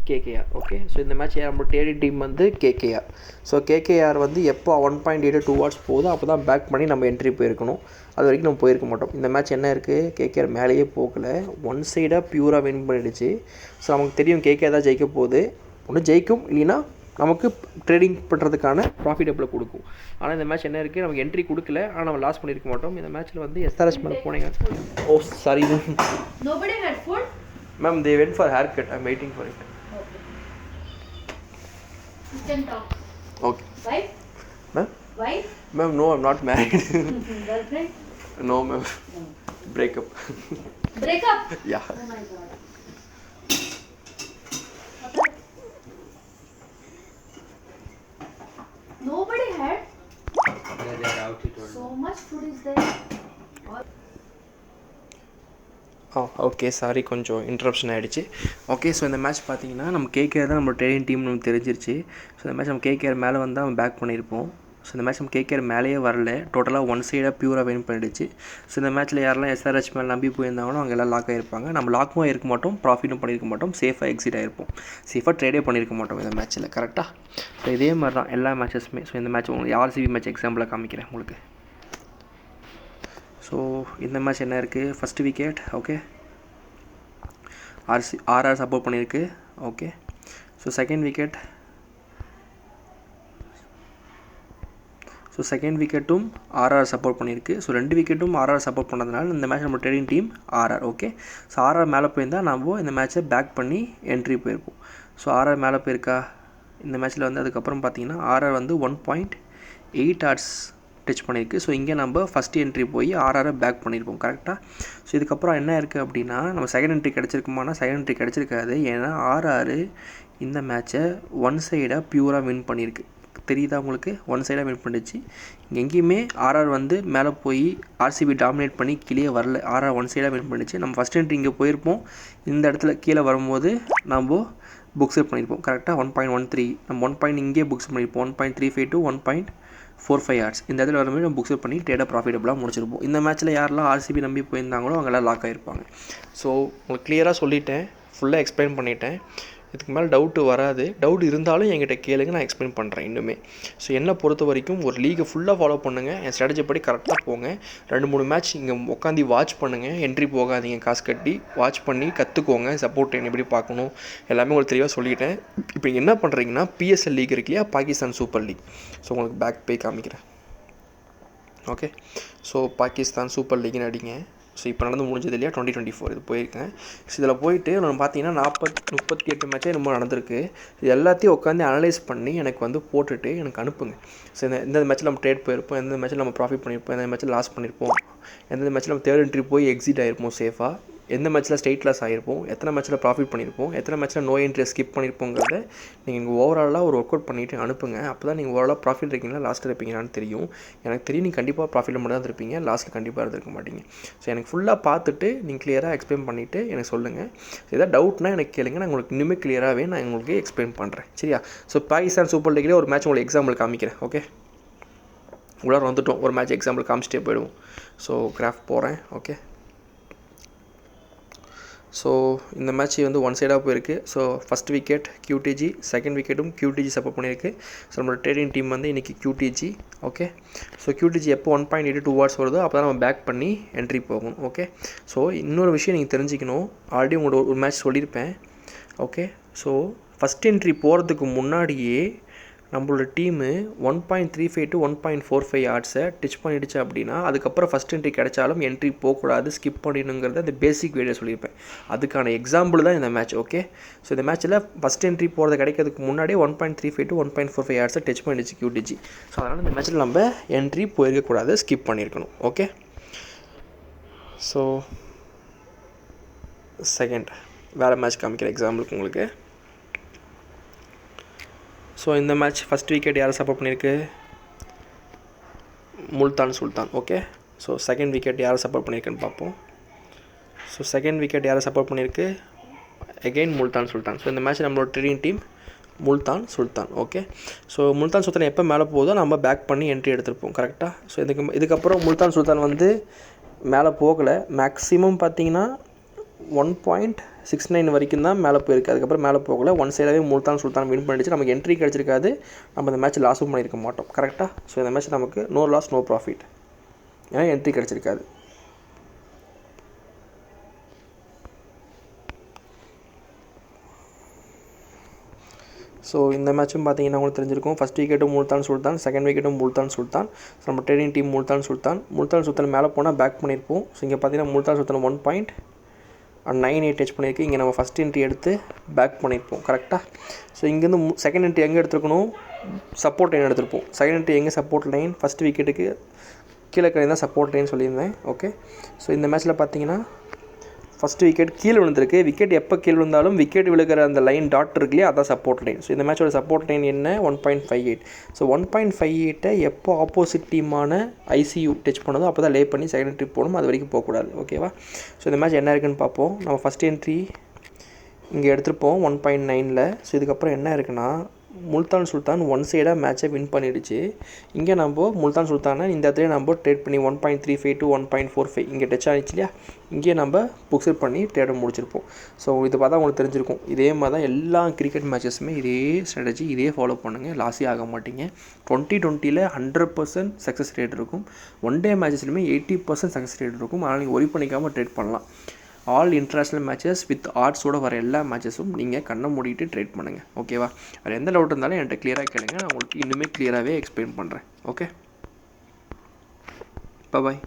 கேகேஆர். ஓகே. ஸோ இந்த மேட்ச் நம்ம தேடி டீம் வந்து கேகேஆர். ஸோ கேகேஆர் வந்து எப்போ 1.82 ஹார்ஸ் போகுதோ அப்போ தான் பேக் பண்ணி நம்ம என்ட்ரி போயிருக்கணும். அது வரைக்கும் நம்ம போயிருக்க மாட்டோம். இந்த மேட்ச் என்ன இருக்குது, கேகேஆர் மேலேயே போகலை, ஒன் சைடாக பியூராக வின் பண்ணிடுச்சு. ஸோ நமக்கு தெரியும் கேகேஆர் தான் ஜெயிக்க போகுது. ஒன்று ஜெயிக்கும், இல்லைன்னா நமக்கு ட்ரேடிங் பண்ணுறதுக்கான ப்ராஃபிட்டபிள் கொடுக்கும். ஆனால் இந்த மேட்ச் என்ன இருக்குது, நமக்கு என்ட்ரி கொடுக்கல, ஆனால் நம்ம லாஸ் பண்ணியிருக்க மாட்டோம். இந்த மேட்ச்சில் வந்து எஸ்ஆர்ஹெச் மேலே போனீங்க. Oh sorry ma'am, they went for haircut. I am waiting for it.
You can talk.
Okay.
Wife?
Ma'am?
Wife?
Ma'am, no, I'm not married.
Girlfriend?
No, ma'am.
No.
Break up.
Break up?
Yeah.
Oh my god. Nobody had so much food is there.
Okay sorry, கொஞ்சம் interruption ஆகிடுச்சு. Okay. So இந்த match பார்த்தீங்கன்னா நம்ம KKR தான் நம்ம train team நமக்கு தெரிஞ்சிருச்சு. So இந்த மேட்ச் நம்ம கேகேஆர் மேலே வந்து நம்ம பேக் பண்ணியிருப்போம். ஸோ இந்த மேட்ச் நம்ம கேகேஆர் மேலேயே வரல, டோட்டலாக ஒன் சைடாக பியூராக வின் பண்ணிடுச்சு. ஸோ இந்த மேட்ச்சில் யாரெல்லாம் எஸ்ஆர்ஹெச் மேலே நம்பி போயிருந்தாங்களோ அவங்க எல்லாம் லாக் ஆகிருப்பாங்க. நம்ம லாக்கும் இருக்க மாட்டோம், ப்ராஃபிட்டும் பண்ணியிருக்க மாட்டோம், சேஃபாக எக்ஸிட் ஆகிருப்போம், சேஃபாக ட்ரேடே பண்ணியிருக்க மாட்டோம் இந்த மேட்ச்சில். கரெக்டாக. ஸோ இதே மாதிரி தான் எல்லா மேட்சஸுமே. ஸோ இந்த மேட்ச் உங்களுக்கு ஆர்சிபி மேட்ச் எக்ஸாம்பிளாக காமிக்கிறேன் உங்களுக்கு. ஸோ இந்த மேட்ச் என்ன இருக்குது, first wicket. Okay. RR support பண்ணியிருக்கு. ஓகே. ஸோ செகண்ட் விக்கெட்டும் ஆர்ஆர் சப்போர்ட் பண்ணியிருக்கு. ஸோ 2 விக்கெட்டும் ஆர்ஆர் சப்போர்ட் பண்ணதுனால இந்த மேட்ச் நம்ம trading team RR. Okay. So RR மேலே போயிருந்தால் நம்ம இந்த மேட்ச்சை பேக் பண்ணி என்ட்ரி போயிருப்போம். ஸோ ஆர்ஆர் மேலே போயிருக்கா இந்த மேட்ச்சில் வந்து. அதுக்கப்புறம் பார்த்தீங்கன்னா ஆர்ஆர் வந்து 1.8 ஹார்ட்ஸ் டச் பண்ணியிருக்கு. ஸோ இங்கே நம்ம ஃபஸ்ட் என்ட்ரி போய் ஆர்ஆரை பேக் பண்ணியிருப்போம் கரெக்டாக. ஸோ இதுக்கப்புறம் என்ன இருக்குது அப்படின்னா நம்ம செகண்ட் என்ட்ரி கிடச்சிருக்குமானா செகண்ட் என்ட்ரி கிடச்சிருக்காது. ஏன்னா ஆர்ஆர் இந்த மேட்ச்சை ஒன் சைடாக பியூராக வின் பண்ணியிருக்கு. தெரியுதா உங்களுக்கு? ஒன் சைடாக வின் பண்ணிச்சு. இங்கே எங்கேயுமே ஆர்ஆர் வந்து மேலே போய் ஆர்சிபி டாமினேட் பண்ணி கீழே வரல. ஆர்ஆர் ஒன் சைடாக வின் பண்ணிச்சு. நம்ம ஃபஸ்ட் என்ட்ரி இங்கே போயிருப்போம். இந்த இடத்துல கீழே வரும்போது நம்ம புக்ஸ் பண்ணியிருப்போம் கரெக்டாக. 1.13 நம்ம 1 பாயிண்ட் இங்கே புக்ஸ் பண்ணியிருப்போம். 1.35 to 1.45 ஹார்ட்ஸ் இந்த இடத்துல வரும்போது நம்ம புக்ஸ் பண்ணி ட்ரேடாக ப்ராஃபிட்டபுளாக முடிச்சிருப்போம். இந்த மேட்ச்சில் யாரெல்லாம் ஆர்சிபி நம்பி போயிருந்தாங்களோ அவங்களாம் லாக் ஆகிருப்பாங்க. ஸோ உங்களுக்கு கிளியராக சொல்லிட்டேன், ஃபுல்லாக எக்ஸ்பிளைன் பண்ணிட்டேன். இதுக்கு மேலே டவுட்டு வராது. டவுட் இருந்தாலும் என்கிட்ட கேளுங்க, நான் எக்ஸ்பிளைன் பண்ணுறேன் இன்னுமே. ஸோ என்னை பொறுத்த வரைக்கும் ஒரு லீகை ஃபுல்லாக ஃபாலோ பண்ணுங்கள். என் ஸ்ட்ராட்டஜி படி கரெக்டாக போங்க. 2-3 மேட்ச் இங்கே உட்காந்து வாட்ச் பண்ணுங்கள். என்ட்ரி போகாதீங்க, காசு கட்டி வாட்ச் பண்ணி கற்றுக்கோங்க. சப்போர்ட் எப்படி பார்க்கணும் எல்லாமே உங்களுக்கு தெளிவாக சொல்லிட்டேன். இப்போ நீங்கள் என்ன பண்ணுறீங்கன்னா பிஎஸ்எல் லீக் இருக்கு இல்லையா, பாகிஸ்தான் சூப்பர் லீக். ஸோ உங்களுக்கு பேக் போய் காமிக்கிறேன். ஓகே. ஸோ பாகிஸ்தான் சூப்பர் லீக்னு அடிங்க. ஸோ இப்போ நடந்து முடிஞ்சது இல்லையா 2024 இது போயிருக்கேன். ஸோ இதில் போயிட்டு நம்ம பார்த்தீங்கன்னா 38 மேட்சே ரொம்ப நடந்திருக்கு. இது எல்லாத்தையும் உட்காந்து அனலைஸ் பண்ணி எனக்கு வந்து போட்டுட்டு எனக்கு அனுப்புங்க. ஸோ எந்த மேட்ச்சில் நம்ம ட்ரேட் போயிருப்போம், எந்த மேட்ச்சில் நம்ம ப்ராஃபிட் பண்ணியிருப்போம், எந்த மேட்ச்சில் லாஸ் பண்ணியிருப்போம், எந்த மேட்ச்சில் நம்ம தேர்ட் என்ட்ரி போய் எக்ஸிட் ஆகிருப்போம் சேஃபாக, எந்த மேட்ச்சில் ஸ்ட்ரெயிட் லாஸ் ஆகிருப்போம், எத்தனை மேட்ச்சில் ப்ராஃபிட் பண்ணியிருப்போம், எத்தனை மேட்ச்சில் நோ என்ட்ரியை ஸ்கிப் பண்ணியிருப்போங்கிறத நீங்கள் ஓவராலாக ஒரு ஒர்க் அவுட் பண்ணிவிட்டு அனுப்புங்க. அப்போ தான் நீங்கள் ஓவராலாக ப்ராஃபிட் இருக்கீங்களா லாஸ்ட்டில் இருப்பீங்களான்னு தெரியும். எனக்கு தெரியும் நீங்கள் கண்டிப்பாக ப்ராஃபிட்டில் மட்டும் தான் இருப்பீங்க, லாஸ்ட்டில் கண்டிப்பாக இருந்திருக்க மாட்டீங்க. ஸோ எனக்கு ஃபுல்லாக பார்த்துட்டு நீங்கள் கிளியராக எக்ஸ்பிளைன் பண்ணிவிட்டு எனக்கு சொல்லுங்கள். ஏதாவது டவுட்னா எனக்கு கேளுங்க, நான் உங்களுக்கு இன்னுமே கிளியராகவே நான் உங்களுக்கு எக்ஸ்பிளைன் பண்ணுறேன். சரியா? ஸோ பாகிஸ்தான் சூப்பர் லீக்லேயே ஒரு மேட்ச் உங்களுக்கு எக்ஸாம்பிள் காமிக்கிறேன். ஓகே. உள்ளார வந்துவிட்டோம். ஒரு மேட்ச் எக்ஸாம்பிள் காமிச்சிட்டே போயிடுவோம். ஸோ கிராஃப் போகிறேன். ஓகே. ஸோ இந்த மேட்ச் வந்து ஒன் சைடாக போயிருக்கு. So first wicket QTG, second விக்கெட்டும் QTG சப்போர்ட் பண்ணியிருக்கு. ஸோ நம்மளோட ட்ரேடிங் டீம் வந்து இன்றைக்கி QTG. ஓகே. ஸோ QTG எப்போ 1.82 ஹார்ட்ஸ் வருதோ அப்போ தான் நம்ம பேக் பண்ணி என்ட்ரி போகணும். ஓகே. ஸோ இன்னொரு விஷயம் நீங்கள் தெரிஞ்சுக்கணும். ஆல்ரெடி உங்களோட ஒரு மேட்ச் சொல்லியிருப்பேன். ஓகே. ஸோ ஃபஸ்ட் என்ட்ரி போகிறதுக்கு முன்னாடியே நம்மளோட டீமு 1.35 to 1.45 ஹார்ட்ஸை டிச் பண்ணிடுச்சு அப்படின்னா அதுக்கப்புறம் ஃபஸ்ட் என்ட்ரி கிடைச்சாலும் என்ட்ரி போகக்கூடாது, ஸ்கிப் பண்ணிடணுங்கிறத அந்த பேசிக் வீடியோ சொல்லியிருப்பேன். அதுக்கான எக்ஸாம்பிள் தான் இந்த மேட்ச். ஓகே. ஸோ இந்த மேட்ச்சில் ஃபஸ்ட் என்ட்ரி போகிறது கிடைக்கிறதுக்கு முன்னாடியே 1.35 to 1.45 ஹார்ட்ஸை டச் பண்ணிடுச்சு QTG. ஸோ அதனால் இந்த மேட்ச்சில் நம்ம என்ட்ரி போயிருக்கக்கூடாது, ஸ்கிப் பண்ணியிருக்கணும். ஓகே. ஸோ செகண்ட் வேறு மேட்ச் காமிக்கிற எக்ஸாம்பிளுக்கு உங்களுக்கு. ஸோ இந்த மேட்ச் ஃபஸ்ட் விக்கெட் யாரை சப்போர்ட் பண்ணியிருக்கு? முல்தான் சுல்தான். ஓகே. ஸோ செகண்ட் விக்கெட் யாரை சப்போர்ட் பண்ணியிருக்குன்னு பார்ப்போம். ஸோ செகண்ட் விக்கெட் யாரை சப்போர்ட் பண்ணியிருக்கு? அகெயின் முல்தான் சுல்தான். ஸோ இந்த மேட்ச் நம்மளோட ட்ரேடிங் டீம் முல்தான் சுல்தான். ஓகே. ஸோ முல்தான் சுல்தான் எப்போ மேலே போகுதோ நம்ம பேக் பண்ணி என்ட்ரி எடுத்துருப்போம் கரெக்டாக. ஸோ இதுக்கப்புறம் முல்தான் சுல்தான் வந்து மேலே போகலை. மேக்ஸிமம் பார்த்தீங்கன்னா 1.69 வரைக்கும் தான் மேலே போயிருக்கு. அதுக்கப்புறம் மேலே போகலை. ஒன் சைடாகவே முல்தான் சுல்தான் வின் பண்ணிடுச்சு. நமக்கு என்ட்ரி கிடச்சிருக்காது, நம்ம இந்த மேட்ச் லாஸும் பண்ணியிருக்க மாட்டோம் கரெக்டாக. ஸோ இந்த மேட்ச் நமக்கு நோ லாஸ் நோ ப்ராஃபிட், ஏன்னா என்ட்ரி கிடச்சிருக்காது. ஸோ இந்த மேட்சும் பார்த்தீங்கன்னா உங்களுக்கு தெரிஞ்சிருக்கும். ஃபஸ்ட் விக்கெட்டும் முல்தான் சுல்தான், செகண்ட் விக்கெட்டும் முல்தான் சுல்தான். ஸோ நம்ம ட்ரேடிங் டீம் முல்தான் சுல்தான் மேலே போனால் பேக் பண்ணியிருப்போம். ஸோ இங்கே பார்த்தீங்கன்னா முல்தான் சுல்தான் 1.98 டச் பண்ணியிருக்கு. இங்கே நம்ம ஃபஸ்ட் என்ட்ரி எடுத்து பேக் பண்ணியிருப்போம் கரெக்டாக. ஸோ இங்கேருந்து செகண்ட் என்ட்ரி எங்கே எடுத்துருக்கணும்? சப்போர்ட் லைன் எடுத்திருப்போம். செகண்ட் என்ட்ரி எங்கே? Support line. ஃபஸ்ட் விக்கெட்டுக்கு கீழே தான் சப்போர்ட் லைன் சொல்லியிருந்தேன். ஓகே. ஸோ இந்த மேட்ச்சில் பார்த்தீங்கன்னா ஃபஸ்ட்டு விக்கெட் கீழே விழுந்திருக்கு. விக்கெட் எப்போ கீழே விழுந்தாலும் விக்கெட் விழுகிற அந்த லைன் டாட் இருக்குல்லையே அதான் சப்போர்ட் லைன். ஸோ இந்த மேட்சோட சப்போர்ட் லைன் என்ன? 1.58. ஸோ 1.58 எப்போ ஆப்போசிட் டீமான ICU டச் பண்ணதோ அப்போ தான் லே பண்ணி செகண்ட் என்ட்ரி போகணும், அது வரைக்கும் போகக்கூடாது. ஓகேவா? ஸோ இந்த மேட்ச் என்ன இருக்குன்னு பார்ப்போம். நம்ம ஃபஸ்ட் என்ட்ரி இங்கே எடுத்துருப்போம் 1.9ல். ஸோ இதுக்கப்புறம் என்ன இருக்குன்னா முல்தான் சுல்தான் ஒன் சைடாக மேட்சை வின் பண்ணிடுச்சு. இங்கே நம்ம முல்தான் சுல்தானை இந்த இடத்துல நம்ம ட்ரேட் பண்ணி 1.35 to 1.45 இங்கே டச் ஆகிடுச்சு இல்லையா, இங்கே நம்ம புக்ஸ் பண்ணி ட்ரேடை முடிச்சிருப்போம். ஸோ இது பார்த்தா உங்களுக்கு தெரிஞ்சிருக்கும். இதே மாதிரி தான் எல்லா கிரிக்கெட் மேட்சஸுமே இதே ஸ்ட்ராட்டஜி இதே ஃபாலோ பண்ணுங்கள், லாஸே ஆக மாட்டீங்க. 2020 100% சக்ஸஸ் ரேட் இருக்கும். ஒன் டே மேட்சஸ்லையுமே 80% சக்ஸஸ் ரேட் இருக்கும். அதனால் நீங்கள் ஒரி பண்ணிக்காமல் ட்ரேட் பண்ணலாம். ஆல் இன்டர்நேஷ்னல் மேட்சஸ் வித் ஆர்ட்ஸோட வர எல்லா மேட்சஸும் நீங்கள் கண்ணை மூடிட்டு ட்ரேட் பண்ணுங்கள். ஓகேவா? அது எந்த டவுட் இருந்தாலும் என்கிட்ட கிளியராக கேளுங்க, நான் உங்களுக்கு இன்னுமே கிளியராகவே எக்ஸ்பிளைன் பண்ணுறேன். ஓகே, பாய்.